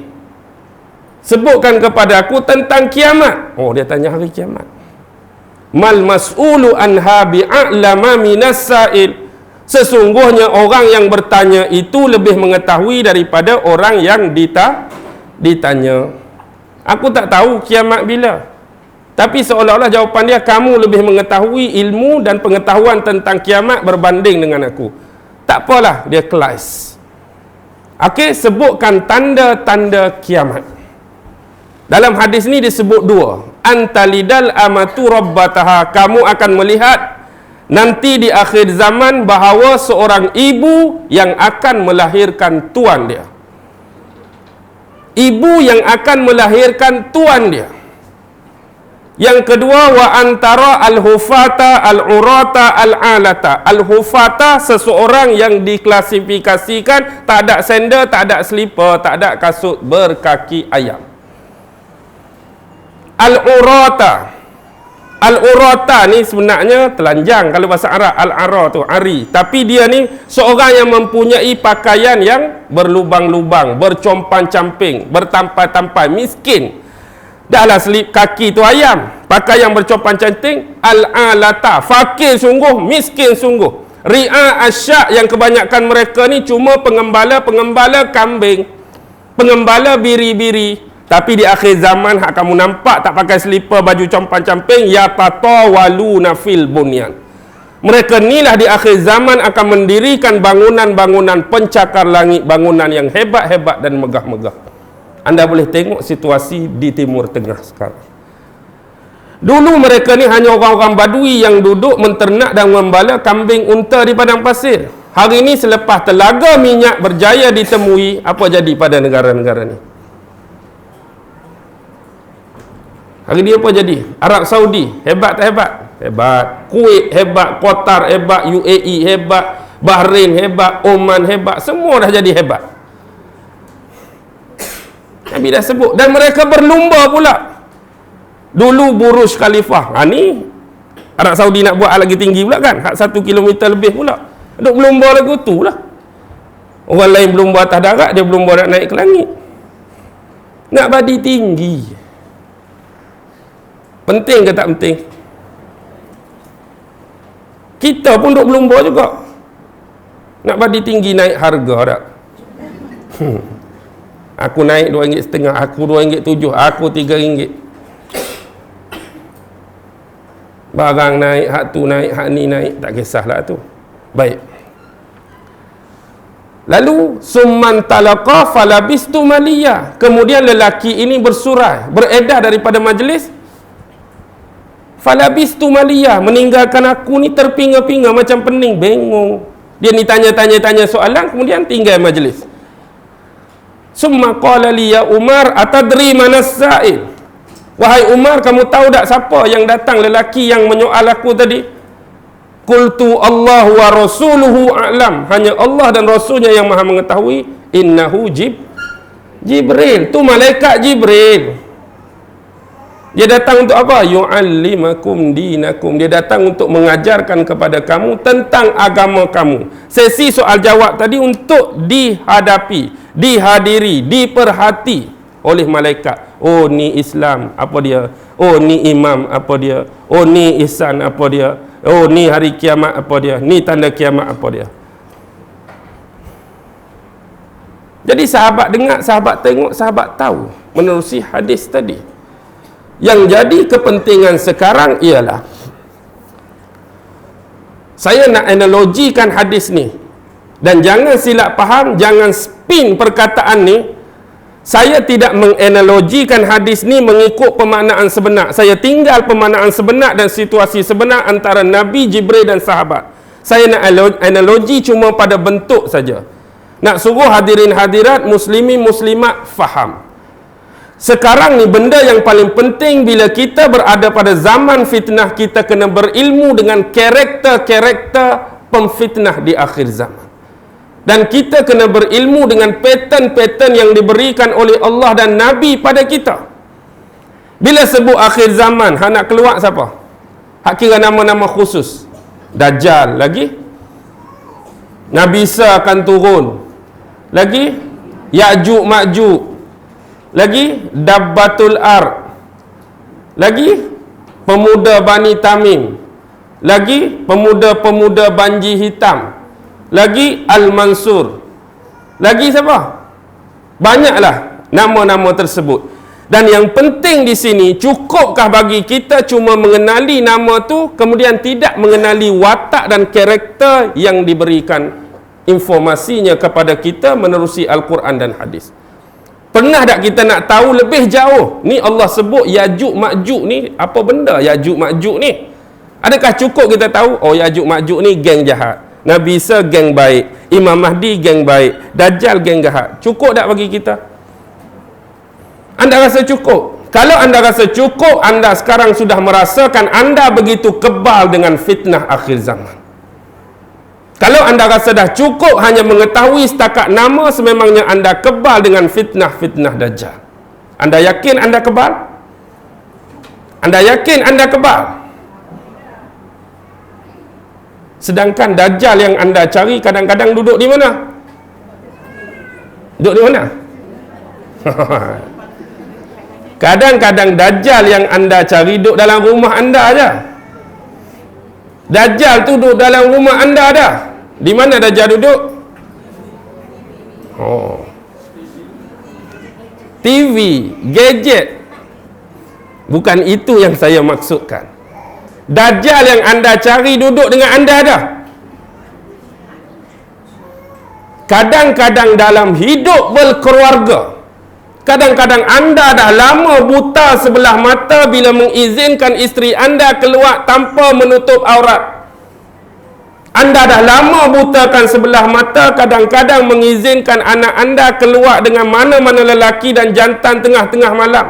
sebutkan kepada aku tentang kiamat. Dia tanya hari kiamat. Mal mas'ulu anha bi'a'lama minas sa'il. Sesungguhnya orang yang bertanya itu lebih mengetahui daripada orang yang ditanya. Aku tak tahu kiamat bila. Tapi seolah-olah jawapan dia, kamu lebih mengetahui ilmu dan pengetahuan tentang kiamat berbanding dengan aku. Tak apalah, dia kelas. Okey, sebutkan tanda-tanda kiamat. Dalam hadis ni disebut dua. Antalidal amatu rabbataha. Kamu akan melihat nanti di akhir zaman bahawa seorang ibu yang akan melahirkan tuan dia. Ibu yang akan melahirkan tuan dia. Yang kedua, wa antara al-hufata al-urata al-alata. Al-hufata seseorang yang diklasifikasikan tak ada sandal, tak ada selipar, tak ada kasut berkaki ayam. Al-urata Al-urata ni sebenarnya telanjang kalau bahasa Arab. Al-ara tu ari, tapi dia ni seorang yang mempunyai pakaian yang berlubang-lubang, bercompang-camping, bertampai-tampai, miskin. Dahlah selip kaki tu ayam, pakai yang bercompang-camping. Al-alata, fakir sungguh, miskin sungguh. Ri'a asyak, yang kebanyakan mereka ni cuma pengembala kambing, pengembala biri-biri. Tapi di akhir zaman hak kamu nampak tak pakai selipar, baju compang-camping, yatatawaluna fil bunyan. Mereka inilah di akhir zaman akan mendirikan bangunan-bangunan pencakar langit, bangunan yang hebat-hebat dan megah-megah. Anda boleh tengok situasi di Timur Tengah sekarang. Dulu mereka ni hanya orang-orang Badui yang duduk menternak dan membala kambing unta di padang pasir. Hari ini selepas telaga minyak berjaya ditemui, apa jadi pada negara-negara ni? Hari ni apa jadi? Arab Saudi hebat tak hebat? Hebat. Kuwait hebat, Qatar hebat, UAE hebat, Bahrain hebat, Oman hebat, semua dah jadi hebat. Nabi dah sebut. Dan mereka berlumba pula. Dulu Burj Khalifah, ni Arab Saudi nak buat lagi tinggi pula kan, 1 kilometer lebih pula. Duk berlumba lagu tu lah. Orang lain berlumba atas darat, dia berlumba nak naik ke langit. Nak badi tinggi. Penting ke tak penting? Kita pun duk berlumba juga. Nak badi tinggi, naik harga tak? Aku naik RM2.5, aku RM2.7, aku RM3. Barang naik, hak tu naik, hak ni naik, tak kisahlah tu. Baik. Lalu summan talaqa falabistu maliyah. Kemudian lelaki ini bersurai, beredar daripada majlis. Falabistu maliyah, meninggalkan aku ni terpinga-pinga macam pening, bengong. Dia ni tanya soalan, kemudian tinggal majlis. Summa qala li ya Umar atadri manas sa'il. Wahai Umar, kamu tahu tak siapa yang datang, lelaki yang menyoal aku tadi? Qultu Allah wa rasuluhu a'lam. Hanya Allah dan Rasulnya yang maha mengetahui. Innahu Jibril. Tu malaikat Jibril. Dia datang untuk apa? Yu'allimakum dinakum. Dia datang untuk mengajarkan kepada kamu tentang agama kamu. Sesi soal jawab tadi untuk dihadapi, dihadiri, diperhati oleh malaikat. Oh, ni Islam, apa dia? Oh, ni imam, apa dia? Oh, ni ihsan, apa dia? Oh, ni hari kiamat, apa dia? Ni tanda kiamat, apa dia? Jadi sahabat dengar, sahabat tengok, sahabat tahu menerusi hadis tadi. Yang jadi kepentingan sekarang ialah, saya nak analogikan hadis ni, dan jangan silap faham, jangan spin perkataan ni. Saya tidak menganalogikan hadis ni mengikut pemaknaan sebenar. Saya tinggal pemaknaan sebenar dan situasi sebenar antara Nabi, Jibril dan sahabat. Saya nak analogi cuma pada bentuk saja. Nak suruh hadirin hadirat, muslimin muslimat faham. Sekarang ni benda yang paling penting bila kita berada pada zaman fitnah, kita kena berilmu dengan karakter-karakter pemfitnah di akhir zaman. Dan kita kena berilmu dengan pattern-pattern yang diberikan oleh Allah dan Nabi pada kita. Bila sebut akhir zaman, nak keluar siapa? Hak kira nama-nama khusus. Dajjal lagi. Nabi Isa akan turun. Lagi Ya'juj Ma'juj. Lagi Dabbatul Ar. Lagi pemuda Bani Tamim. Lagi pemuda-pemuda Banji Hitam. Lagi Al-Mansur. Lagi siapa? Banyaklah nama-nama tersebut. Dan yang penting di sini, cukupkah bagi kita cuma mengenali nama tu, kemudian tidak mengenali watak dan karakter yang diberikan informasinya kepada kita menerusi Al-Quran dan hadis? Pernah tak kita nak tahu lebih jauh? Ni Allah sebut Ya'juj Ma'juj ni, apa benda Ya'juj Ma'juj ni? Adakah cukup kita tahu, oh Ya'juj Ma'juj ni geng jahat, Nabi Isa geng baik, Imam Mahdi geng baik, Dajjal geng jahat? Cukup tak bagi kita? Anda rasa cukup? Kalau anda rasa cukup, anda sekarang sudah merasakan anda begitu kebal dengan fitnah akhir zaman. Kalau anda rasa dah cukup hanya mengetahui setakat nama, sememangnya anda kebal dengan fitnah-fitnah Dajjal. Anda yakin anda kebal? Anda yakin anda kebal? Sedangkan Dajjal yang anda cari kadang-kadang duduk di mana? Duduk di mana? Kadang-kadang Dajjal yang anda cari duduk dalam rumah anda aja. Dajjal tu duduk dalam rumah anda ada. Di mana Dajjal duduk? TV, gadget. Bukan itu yang saya maksudkan. Dajjal yang anda cari duduk dengan anda ada. Kadang-kadang dalam hidup berkeluarga, kadang-kadang anda dah lama buta sebelah mata bila mengizinkan isteri anda keluar tanpa menutup aurat. Anda dah lama butakan sebelah mata, kadang-kadang mengizinkan anak anda keluar dengan mana-mana lelaki dan jantan tengah-tengah malam.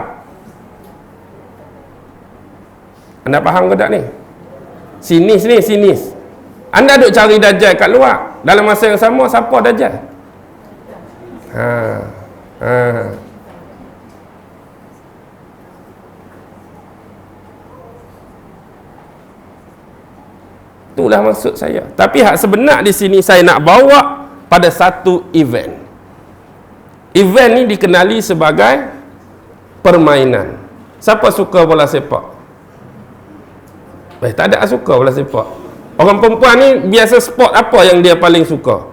Anda faham ke tak ni? Sinis ni, sinis. Anda duk cari Dajjal kat luar. Dalam masa yang sama, siapa Dajjal? Itulah maksud saya. Tapi hak sebenar di sini saya nak bawa pada satu event. Event ni dikenali sebagai permainan. Siapa suka bola sepak? Tak ada suka bola sepak. Orang perempuan ni biasa sport apa yang dia paling suka?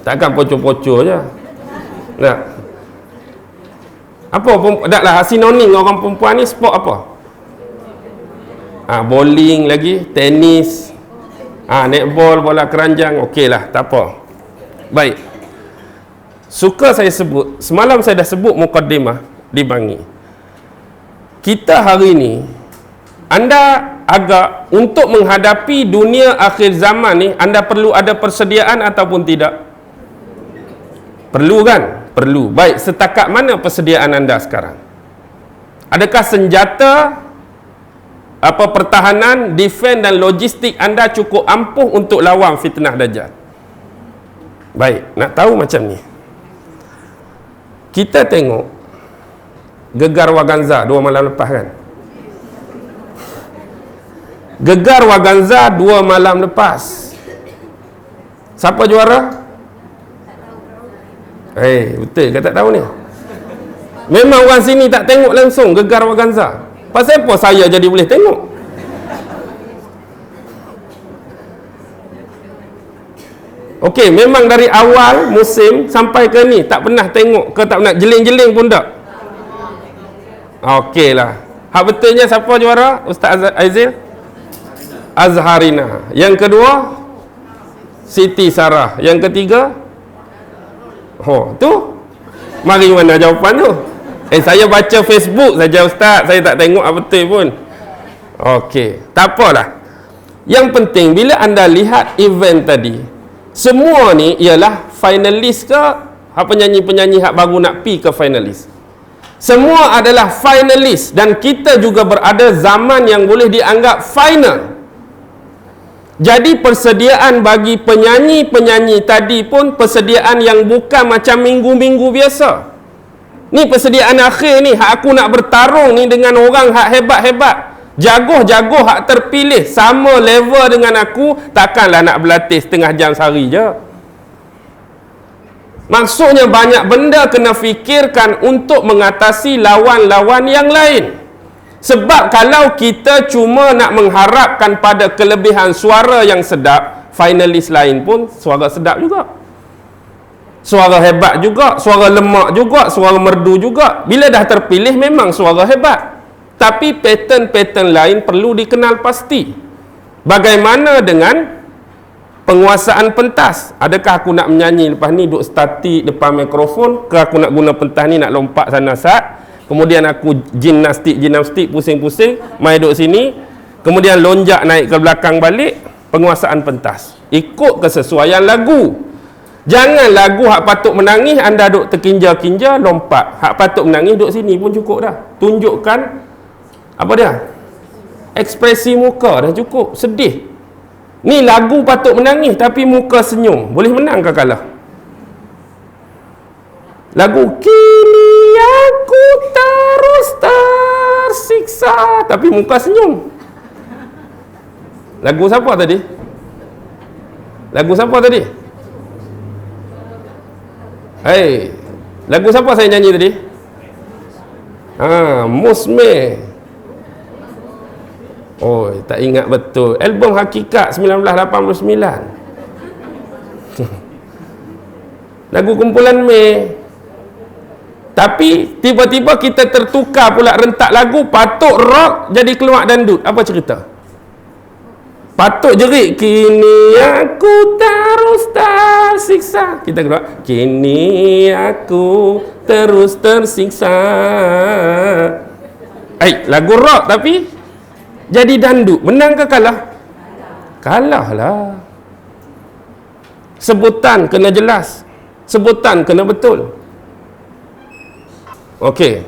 Takkan pocor-pocor je. Nah. Apa taklah sinonim orang perempuan ni sport apa? Bowling lagi, tenis, netball, bola keranjang, okeylah, tak apa. Baik. Suka saya sebut, semalam saya dah sebut mukaddimah di Bangi. Kita hari ni, anda agak untuk menghadapi dunia akhir zaman ni, anda perlu ada persediaan ataupun tidak? Perlu kan? Perlu. Baik, setakat mana persediaan anda sekarang? Adakah senjata, pertahanan, defense dan logistik anda cukup ampuh untuk lawan fitnah Dajjal? Baik, nak tahu macam ni. Kita tengok Gegar Waganza 2 malam lepas kan? Gegar Waganza 2 malam lepas. Siapa juara? Betul ke tak tahu ni? Memang orang sini tak tengok langsung Gegar Waganza. Pasal apa saya jadi boleh tengok? Okey, memang dari awal musim sampai ke ni tak pernah tengok ke tak pernah jeling-jeling pun tak? Okey lah. Hak betulnya siapa juara? Ustaz Aizil? Azharina. Yang kedua Siti Sarah. Yang ketiga tu. Mari mana jawapan tu? Saya baca Facebook saja Ustaz. Saya tak tengok apa betul pun. Okey, tak apalah. Yang penting bila anda lihat event tadi, semua ni ialah finalis ke penyanyi-penyanyi hak baru nak pi ke finalis. Semua adalah finalis dan kita juga berada zaman yang boleh dianggap final. Jadi persediaan bagi penyanyi-penyanyi tadi pun persediaan yang bukan macam minggu-minggu biasa. Ni persediaan akhir ni, hak aku nak bertarung ni dengan orang hak hebat-hebat. Jagoh-jagoh hak terpilih sama level dengan aku, takkanlah nak berlatih setengah jam sehari je. Maksudnya banyak benda kena fikirkan untuk mengatasi lawan-lawan yang lain. Sebab kalau kita cuma nak mengharapkan pada kelebihan suara yang sedap, finalis lain pun suara sedap juga. Suara hebat juga, suara lemak juga, suara merdu juga. Bila dah terpilih memang suara hebat. Tapi pattern-pattern lain perlu dikenal pasti. Bagaimana dengan penguasaan pentas? Adakah aku nak menyanyi lepas ni duduk statik depan mikrofon, ke aku nak guna pentas ni nak lompat sana sat, kemudian aku gimnastik pusing-pusing, mai duduk sini, kemudian lonjak naik ke belakang balik. Penguasaan pentas ikut kesesuaian lagu. Jangan lagu hak patut menangis anda duduk terkinja-kinja lompat. Hak patut menangis duduk sini pun cukup dah. Tunjukkan apa dia? Ekspresi muka dah cukup. Sedih. Ni lagu patut menangis tapi muka senyum. Boleh menang ke kalah? Lagu kini aku terus tersiksa, tapi muka senyum. Lagu siapa tadi? Lagu siapa tadi? Hei, lagu siapa saya nyanyi tadi? Musme. Oh, tak ingat betul. Album Hakikat 1989. Lagu kumpulan Mei. Tapi tiba-tiba kita tertukar pula rentak lagu, patut rock jadi keluar dandut. Apa cerita? Patut jerit, kini aku terus tersiksa. Kita keluar, kini aku terus tersiksa. Lagu rock tapi jadi dandut. Menang ke kalah? Kalah lah. Sebutan kena jelas, sebutan kena betul. Okey.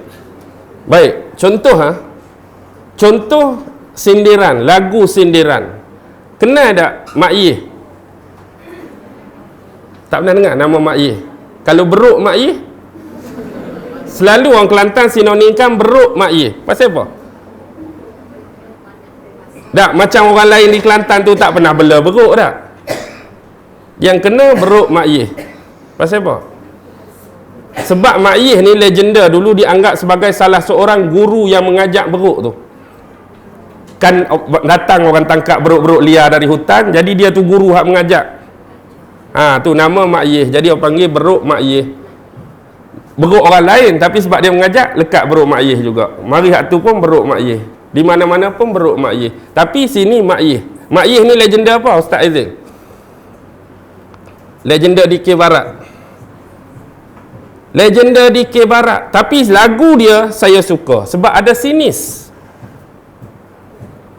Baik, contoh sindiran, lagu sindiran. Kenal tak Mak Yeh? Tak pernah dengar nama Mak Yeh? Kalau beruk Mak Yeh, selalu orang Kelantan sinonimkan beruk Mak Yeh. Pasal apa? Tak, macam orang lain di Kelantan tu tak pernah bela beruk tak? Yang kena beruk Mak Yeh. Pasal apa? Sebab Mak Yeh ni legenda, dulu dianggap sebagai salah seorang guru yang mengajak beruk tu. Kan datang orang tangkap beruk-beruk liar dari hutan, jadi dia tu guru hak mengajak. Tu nama Mak Yeh. Jadi orang panggil beruk Mak Yeh. Beruk orang lain, tapi sebab dia mengajak, lekat beruk Mak Yeh juga. Mari hak tu pun beruk Mak Yeh. Di mana-mana pun beruk Mak Yeh. Tapi sini Mak Yeh. Mak Yeh ni legenda apa, Ustaz Aizil? Legenda di Barat. Legenda di Barat. Tapi lagu dia saya suka sebab ada sinis.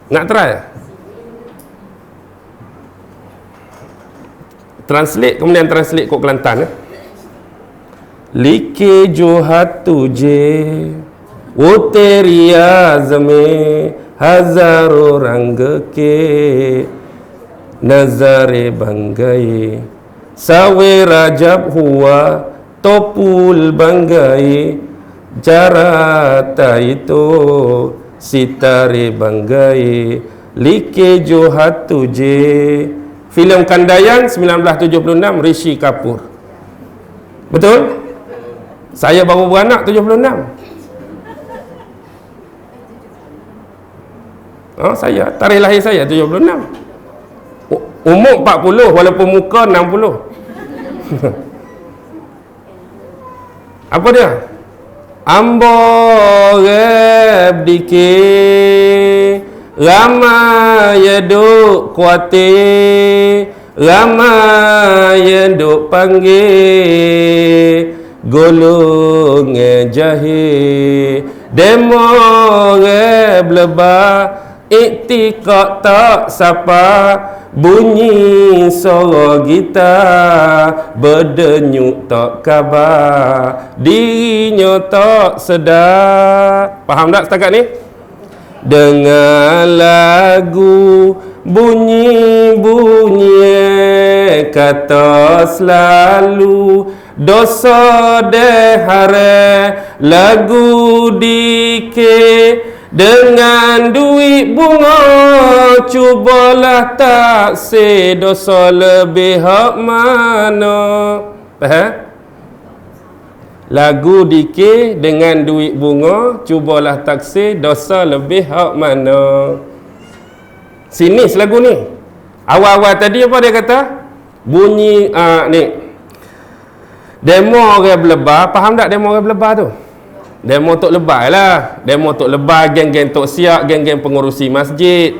Nak try? Translate, kemudian translate kod Kelantan. Like jo hat tujhe, wo teri azme, hazaro rang ke, nazare bangaye, sawe rajab hua, topul bangaye, jarata itu sitare bangaye, like jo hat tujhe. Filem Kandayan 1976, Rishi Kapoor. Betul? Saya baru beranak 76. Saya, tarikh lahir saya 76. Umur 40 walaupun muka 60. Apa dia? Ambo rep dike Rama yaduk kuate, Rama yaduk panggil, golong jahe, demo bleba, iktikak tak sapa, bunyi suara gitar, berdenyut tak kabar, dirinya tak sedar. Faham tak setakat ni? Dengan lagu bunyi-bunyi kata selalu dosa dehare lagu dike dengan duit bunga cubalah taksir dosa lebih hak mana. Faham? Lagu dikir dengan duit bunga, cubalah taksir dosa lebih hak mana. Sinis lagu ni. Awal-awal tadi apa dia kata? Bunyi ni. Demo orang berlebar, faham tak demo orang berlebar tu? Demo tok lebar lah. Demo tok lebar, geng-geng tok siap, geng-geng pengurusi masjid.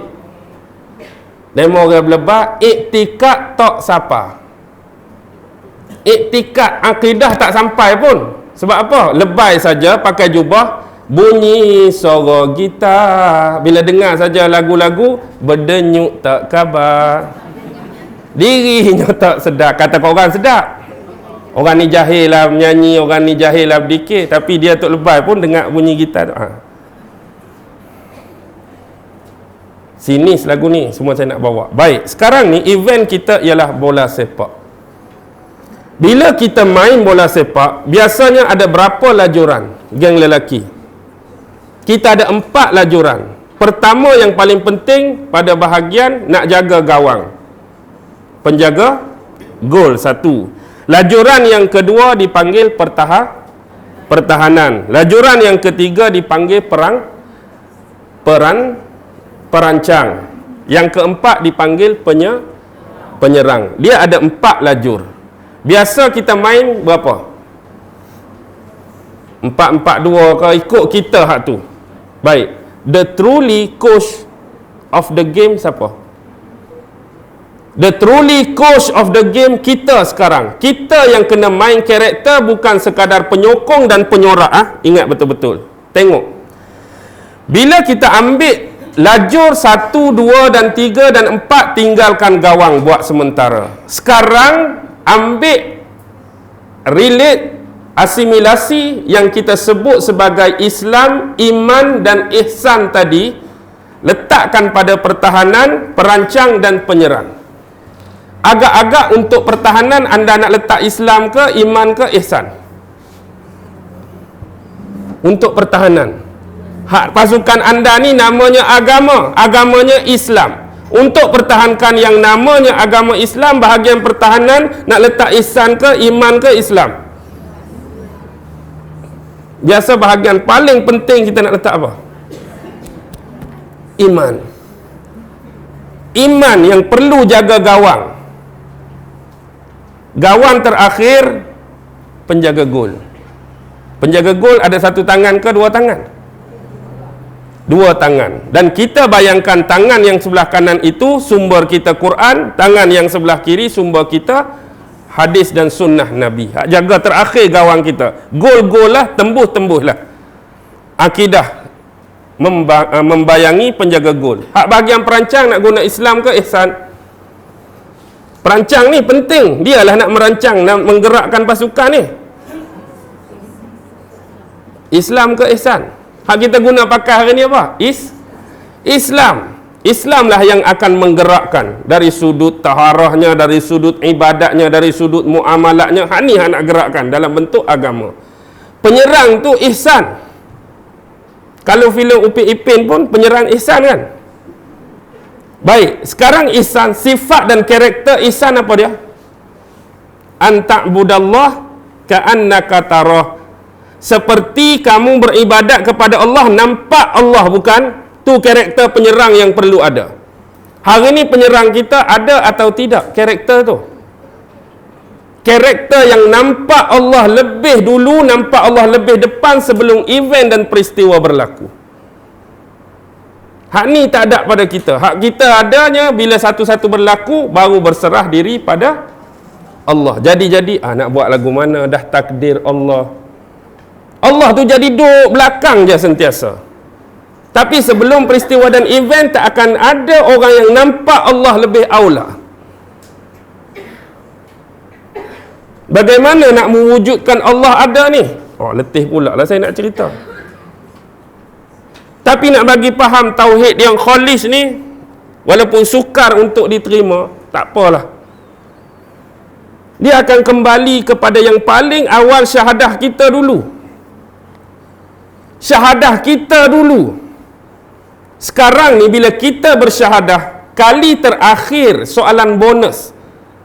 Demo orang berlebar, iktikad tak sapa. Iktikad akidah tak sampai pun. Sebab apa? Lebay saja, pakai jubah, bunyi suara gitar. Bila dengar saja lagu-lagu, berdenyut tak kabar. Dirinya tak sedap. Kata kau orang sedap. Orang ni jahil lah menyanyi, orang ni jahil lah berdikir. Tapi dia tok lebay pun dengar bunyi gitar. Sinis lagu ni, semua saya nak bawa. Baik, sekarang ni event kita ialah bola sepak. Bila kita main bola sepak, biasanya ada berapa lajuran geng lelaki? kita ada 4 lajuran. Pertama yang paling penting pada bahagian nak jaga gawang. Penjaga gol 1. Lajuran yang kedua dipanggil pertahanan. Lajuran yang ketiga dipanggil perancang. Yang keempat dipanggil penyerang. Dia ada 4 lajur. Biasa kita main berapa? 4-4-2 ke, ikut kita hak tu. Baik. The truly coach of the game siapa? The truly coach of the game kita sekarang. Kita yang kena main karakter, bukan sekadar penyokong dan penyorak. Ingat betul-betul. Tengok. Bila kita ambil lajur 1, 2 dan 3 dan 4, tinggalkan gawang buat sementara. Sekarang ambil relate, asimilasi yang kita sebut sebagai Islam, iman dan ihsan tadi, letakkan pada pertahanan, perancang dan penyerang. Agak-agak untuk pertahanan anda nak letak Islam ke, iman ke, ihsan? Untuk pertahanan, hak pasukan anda ni namanya agama, agamanya Islam. Untuk pertahankan yang namanya agama Islam, bahagian pertahanan nak letak ihsan ke, iman ke, Islam? Biasa bahagian paling penting kita nak letak apa? Iman. Iman yang perlu jaga gawang. Gawang terakhir penjaga gol. Penjaga gol ada 1 tangan ke 2 tangan? 2 tangan. Dan kita bayangkan tangan yang sebelah kanan itu sumber kita Quran, tangan yang sebelah kiri sumber kita hadis dan sunnah Nabi. Hak jaga terakhir gawang kita. Gol-gol lah, tembus-tembus lah. Akidah membayangi penjaga gol. Hak bahagian perancang nak guna Islam ke ihsan? Perancang ni penting. Dialah nak merancang, nak menggerakkan pasukan ni. Islam ke ihsan? Hak kita guna pakai hari ni apa? Islam. Islamlah yang akan menggerakkan dari sudut taharahnya, dari sudut ibadatnya, dari sudut muamalatnya. Hak ni nak gerakkan dalam bentuk agama. Penyerang tu ihsan. Kalau filem Upin Ipin pun penyerang ihsan kan? Baik, sekarang ihsan, sifat dan karakter ihsan apa dia? An ta'budallah ka'annaka tarah. Seperti kamu beribadat kepada Allah, nampak Allah, bukan? Tu karakter penyerang yang perlu ada. Hari ni penyerang kita ada atau tidak karakter tu? Karakter yang nampak Allah lebih dulu, nampak Allah lebih depan sebelum event dan peristiwa berlaku. Hak ni tak ada pada kita. Hak kita adanya bila satu-satu berlaku, baru berserah diri pada Allah. Jadi-jadi, nak buat lagu mana, dah takdir Allah. Allah tu jadi duduk belakang je sentiasa. Tapi sebelum peristiwa dan event, tak akan ada orang yang nampak Allah lebih aula. Bagaimana nak mewujudkan Allah ada ni? Oh, letih pula lah saya nak cerita. Tapi nak bagi faham tauhid yang khalis ni, walaupun sukar untuk diterima, tak apalah. Dia akan kembali kepada yang paling awal, syahadah kita dulu. Syahadah kita dulu. Sekarang ni bila kita bersyahadah, kali terakhir soalan bonus.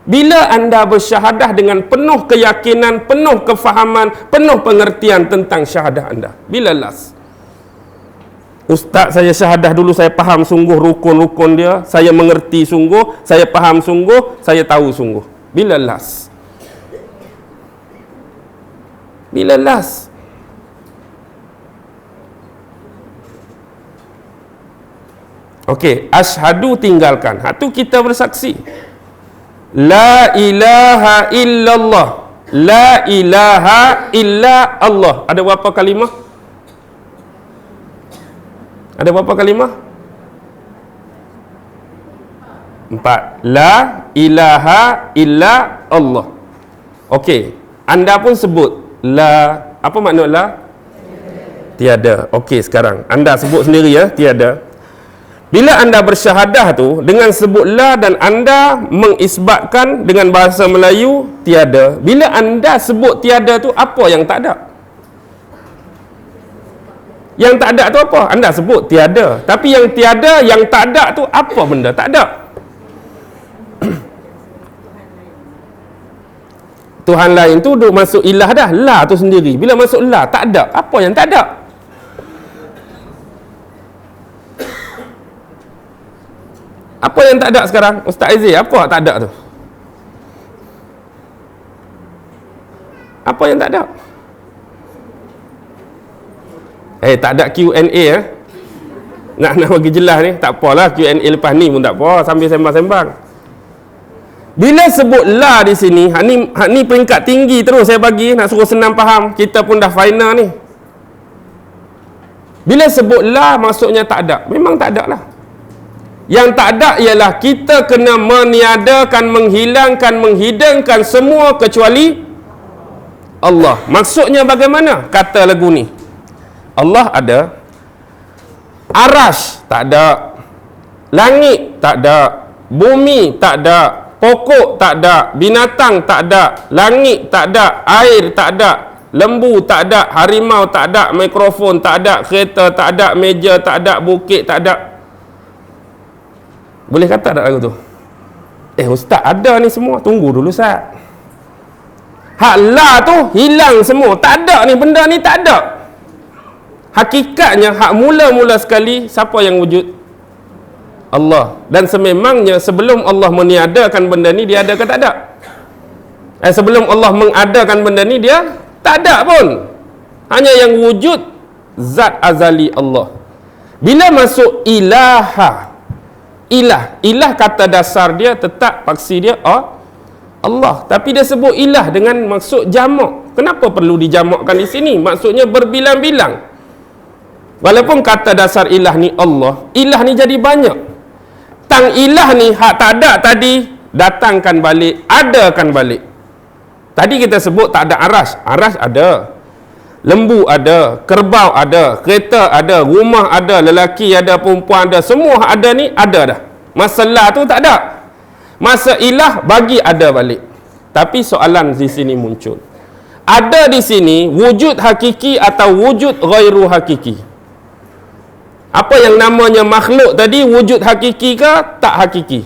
Bila anda bersyahadah dengan penuh keyakinan, penuh kefahaman, penuh pengertian tentang syahadah anda? Bila last? Ustaz, saya syahadah dulu, saya faham sungguh rukun-rukun dia, saya mengerti sungguh, saya faham sungguh, saya tahu sungguh. Bila last? Bila last? Okey, asyhadu tinggalkan. Hak tu kita bersaksi. La ilaha illallah. La ilaha illa Allah. Ada berapa kalimah? Ada berapa kalimah? 4. La ilaha illa Allah. Okey, anda pun sebut la. Apa makna la? Tiada. Okey, sekarang anda sebut sendiri ya, tiada. Bila anda bersyahadah tu dengan sebut la dan anda mengisbatkan dengan bahasa Melayu tiada. Bila anda sebut tiada tu, apa yang tak ada? Yang tak ada tu apa? Anda sebut tiada. Tapi yang tiada, yang tak ada tu apa benda tak ada? Tuhan lain tu duk masuk ilah dah. La tu sendiri. Bila masuk la, tak ada. Apa yang tak ada? Apa yang tak ada sekarang? Ustaz Aziz, apa tak ada tu? Apa yang tak ada? Tak ada Q&A nak bagi jelas ni. Tak apalah, Q&A lepas ni pun tak apa, sambil sembang-sembang. Bila sebut la di sini, hak ni peringkat tinggi terus saya bagi, nak suruh senang faham. Kita pun dah final ni. Bila sebut la, maksudnya tak ada. Memang tak ada lah. Yang tak ada ialah kita kena meniadakan, menghilangkan, menghidangkan semua kecuali Allah. Maksudnya bagaimana? Kata lagu ni, Allah ada, arash tak ada, langit tak ada, bumi tak ada, pokok tak ada, binatang tak ada, langit tak ada, air tak ada, lembu tak ada, harimau tak ada, mikrofon tak ada, kereta tak ada, meja tak ada, bukit tak ada. Boleh kata tak lagu tu? Ustaz ada ni semua. Tunggu dulu Ustaz. Hak la tu hilang semua. Tak ada ni, benda ni tak ada. Hakikatnya hak mula-mula sekali siapa yang wujud? Allah. Dan sememangnya sebelum Allah meniadakan benda ni, dia ada ke tak ada? Sebelum Allah mengadakan benda ni, dia tak ada pun. Hanya yang wujud zat azali Allah. Bila masuk ilaha, ilah kata dasar dia tetap paksi dia Allah, tapi dia sebut ilah dengan maksud jamak. Kenapa perlu dijamakkan di sini? Maksudnya berbilang-bilang. Walaupun kata dasar ilah ni Allah, ilah ni jadi banyak. Tang ilah ni hak tak ada tadi, datangkan balik, adakan balik. Tadi kita sebut tak ada arash. Arash ada, lembu ada, kerbau ada, kereta ada, rumah ada, lelaki ada, perempuan ada, semua ada ni ada dah. Masalah tu tak ada. Masa ilah bagi ada balik. Tapi soalan di sini muncul. Ada di sini wujud hakiki atau wujud ghairu hakiki? Apa yang namanya makhluk tadi, wujud hakiki ke tak hakiki?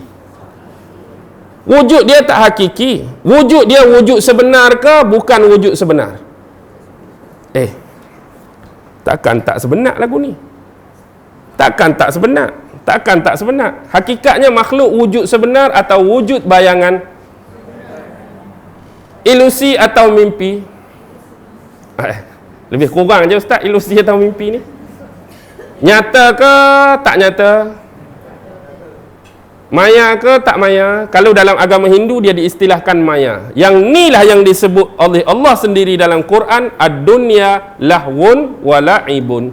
Wujud dia tak hakiki. Wujud dia wujud sebenar ke bukan wujud sebenar? Takkan tak sebenar lagu ni. Takkan tak sebenar. Takkan tak sebenar. Hakikatnya makhluk wujud sebenar atau wujud bayangan? Ilusi atau mimpi? Lebih kurang je Ustaz, ilusi atau mimpi ni. Nyata ke tak nyata? Maya ke tak maya? Kalau dalam agama Hindu dia diistilahkan maya. Yang ni lah yang disebut oleh Allah sendiri dalam Quran, ad-dunya lahwun wa la'ibun.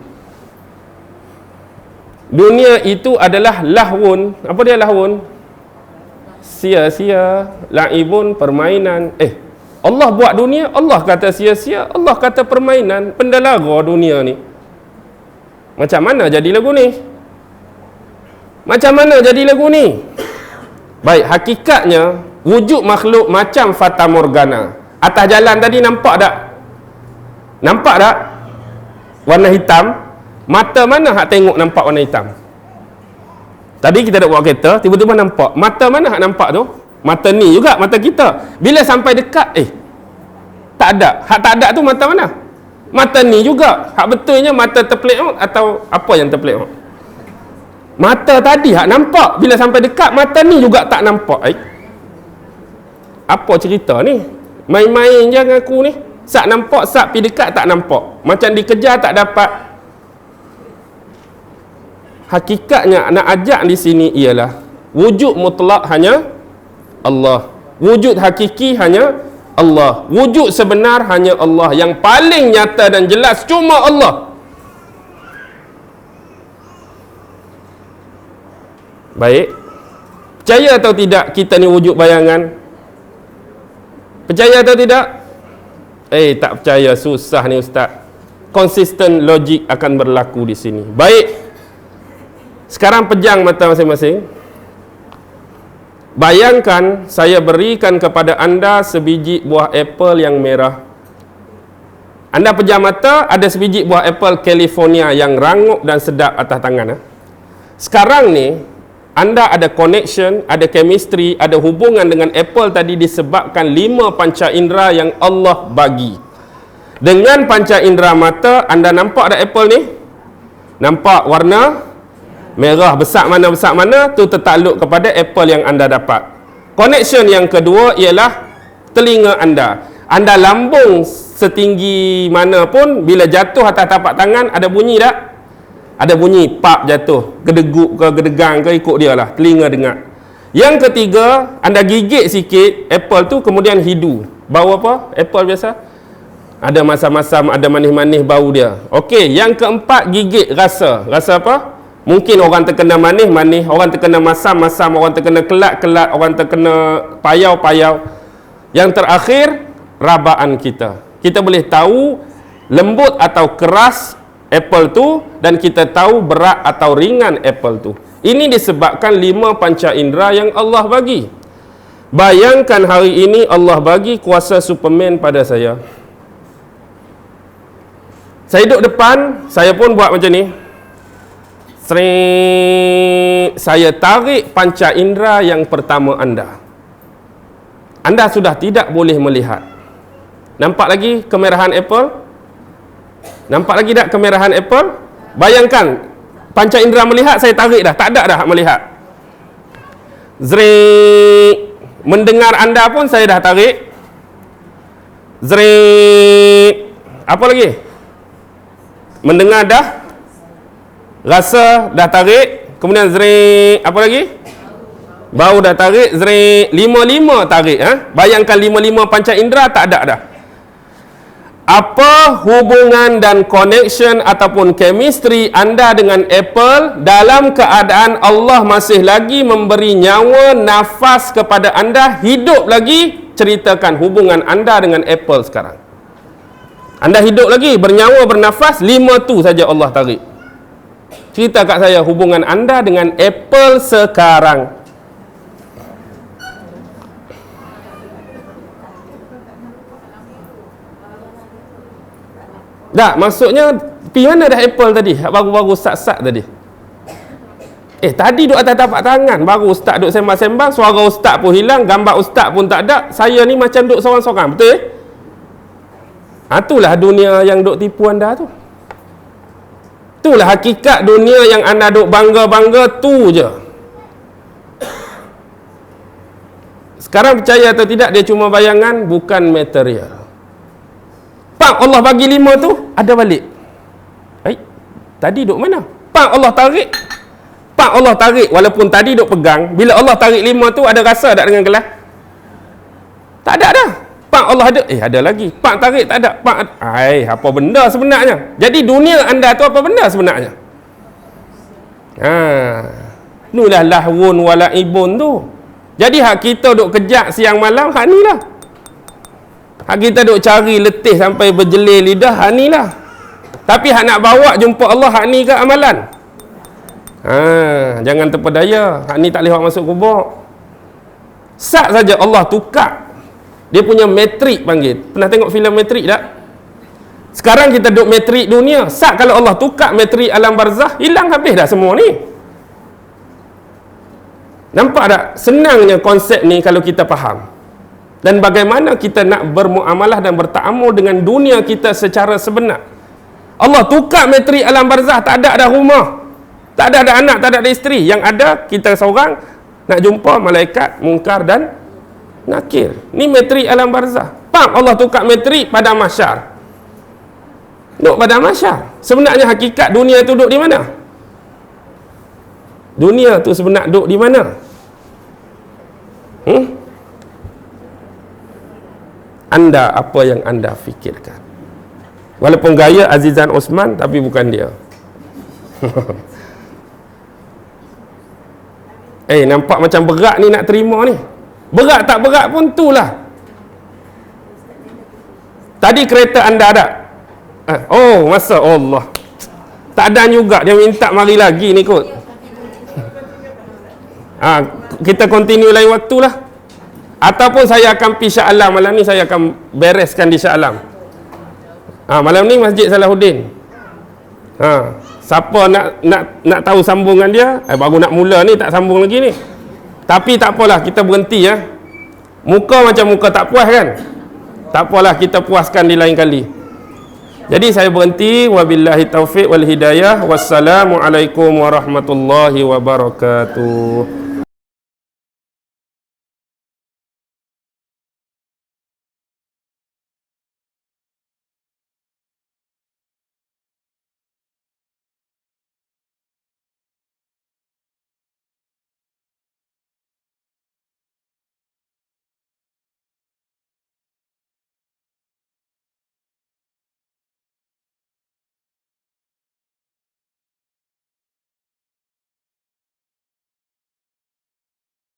Dunia itu adalah lahwun. Apa dia lahwun? Sia-sia. La'ibun, permainan. Allah buat dunia, Allah kata sia-sia, Allah kata permainan. Pendalara dunia ni. Macam mana jadi lagu ni? Macam mana jadi lagu ni? Baik, hakikatnya wujud makhluk macam Fata Morgana. Atas jalan tadi nampak tak? Nampak tak? Warna hitam. Mata mana hak tengok nampak warna hitam? Tadi kita nak buat kereta, tiba-tiba nampak. Mata mana hak nampak tu? Mata ni juga, mata kita. Bila sampai dekat, tak ada. Hak tak ada tu mata mana? Mata ni juga. Hak betulnya mata terpeleot atau apa yang terpeleot? Mata tadi hak nampak. Bila sampai dekat, mata ni juga tak nampak. Apa cerita ni? Main-main je dengan aku ni. Sak nampak, sak pergi dekat tak nampak. Macam dikejar tak dapat. Hakikatnya nak ajak di sini ialah wujud mutlak hanya Allah. Wujud hakiki hanya Allah. Wujud sebenar hanya Allah. Yang paling nyata dan jelas cuma Allah. Baik. Percaya atau tidak kita ni wujud bayangan? Percaya atau tidak? Tak percaya, susah ni Ustaz. Konsisten logik akan berlaku di sini. Baik. Sekarang pejang mata masing-masing. Bayangkan saya berikan kepada anda sebiji buah apple yang merah. Anda pejam mata, ada sebiji buah apple California yang rangup dan sedap atas tangan. Sekarang ni, anda ada connection, ada chemistry, ada hubungan dengan apple tadi disebabkan 5 panca indera yang Allah bagi. Dengan panca indera mata, anda nampak ada apple ni? Nampak warna merah, besar mana, tu tertakluk kepada apple yang anda dapat. Connection yang kedua ialah telinga anda. Anda lambung setinggi mana pun, bila jatuh atas tapak tangan, ada bunyi tak? Ada bunyi, pap jatuh, gedegup ke, gedegang ke, ikut dia lah, telinga dengar. Yang ketiga, anda gigit sikit apple tu, kemudian hidu. Bau apa? Apple biasa ada masam-masam, ada manis-manis bau dia. Okey, yang keempat, gigit rasa. Rasa apa? Mungkin orang terkena manis-manis, orang terkena masam-masam, orang terkena kelat-kelat, orang terkena payau-payau. Yang terakhir, rabaan kita. Kita boleh tahu lembut atau keras apple tu, dan kita tahu berat atau ringan apple tu. Ini disebabkan 5 panca indera yang Allah bagi. Bayangkan hari ini Allah bagi kuasa Superman pada saya. Saya duduk depan, saya pun buat macam ni. Saya tarik panca indera yang pertama anda. Anda sudah tidak boleh melihat. Nampak lagi kemerahan apple? Nampak lagi tak kemerahan apple? Bayangkan, panca indera melihat saya tarik dah, tak ada dah melihat. Mendengar anda pun saya dah tarik. Apa lagi? Mendengar dah. Rasa dah tarik. Kemudian apa lagi? Bau dah tarik. 5 tarik. Bayangkan 5 panca indera tak ada dah. Apa hubungan dan connection ataupun chemistry anda dengan apple dalam keadaan Allah masih lagi memberi nyawa, nafas kepada anda, hidup lagi? Ceritakan hubungan anda dengan apple sekarang. Anda hidup lagi, bernyawa, bernafas, 5 tu saja Allah tarik. Cerita kat saya hubungan anda dengan apple sekarang. Tak, maksudnya pergi mana dah apple tadi? Baru-baru start tadi. Tadi duduk atas tapak tangan, baru ustaz duduk sembang-sembang, suara ustaz pun hilang, gambar ustaz pun tak ada. Saya ni macam duduk seorang-seorang, betul? Itulah dunia yang duk tipu anda tu. Itulah hakikat dunia yang anda duk bangga-bangga tu je. Sekarang percaya atau tidak, dia cuma bayangan, bukan material. Pak, Allah bagi 5 tu, ada balik. Tadi duk mana? Pak, Allah tarik. Pak, Allah tarik. Walaupun tadi duk pegang, bila Allah tarik 5 tu, ada rasa tak dengan gelas? Tak ada dah. Pak, Allah ada. Ada lagi. Pak tarik, tak ada. Pak, apa benda sebenarnya? Jadi dunia anda tu apa benda sebenarnya? Inilah lahwun wala'ibun tu. Jadi hak kita duk kejak siang malam, hak ni lah. Hak kita duk cari letih sampai berjelir lidah, hak ni lah. Tapi hak nak bawa jumpa Allah, hak ni ke amalan? Jangan terpedaya. Hak ni tak boleh masuk kubur. Sat saja Allah tukar dia punya metrik panggil. Pernah tengok filem metrik tak? Sekarang kita duk metrik dunia. Sat kalau Allah tukar metrik alam barzah, hilang habis dah semua ni. Nampak tak? Senangnya konsep ni kalau kita faham. Dan bagaimana kita nak bermuamalah dan bertaamul dengan dunia kita secara sebenar. Allah tukar metrik alam barzah, tak ada dah rumah. Tak ada anak, tak ada isteri. Yang ada kita seorang nak jumpa malaikat, mungkar dan nakir. Ni metrik alam barzah. Allah tukar metrik pada mahsyar. Duk pada mahsyar. Sebenarnya hakikat dunia tu duk di mana? Dunia tu sebenarnya duk di mana? Anda, apa yang anda fikirkan? Walaupun gaya Azizan Osman, tapi bukan dia. Nampak macam berat ni nak terima ni. Berat tak berat pun tu lah. Tadi kereta anda ada? Masa Allah. Tak ada juga, dia minta mari lagi ni kot. Kita continue lain waktu lah. Ataupun saya akan pergi Shah Alam malam ni, saya akan bereskan di Shah Alam. Malam ni Masjid Salahuddin. Siapa nak tahu sambungan dia, baru nak mula ni, tak sambung lagi ni. Tapi tak apalah, kita berhenti ya. Muka macam muka tak puas kan? Tak apalah, kita puaskan di lain kali. Jadi saya berhenti. Wabillahi taufiq wal hidayah. Wassalamualaikum warahmatullahi wabarakatuh.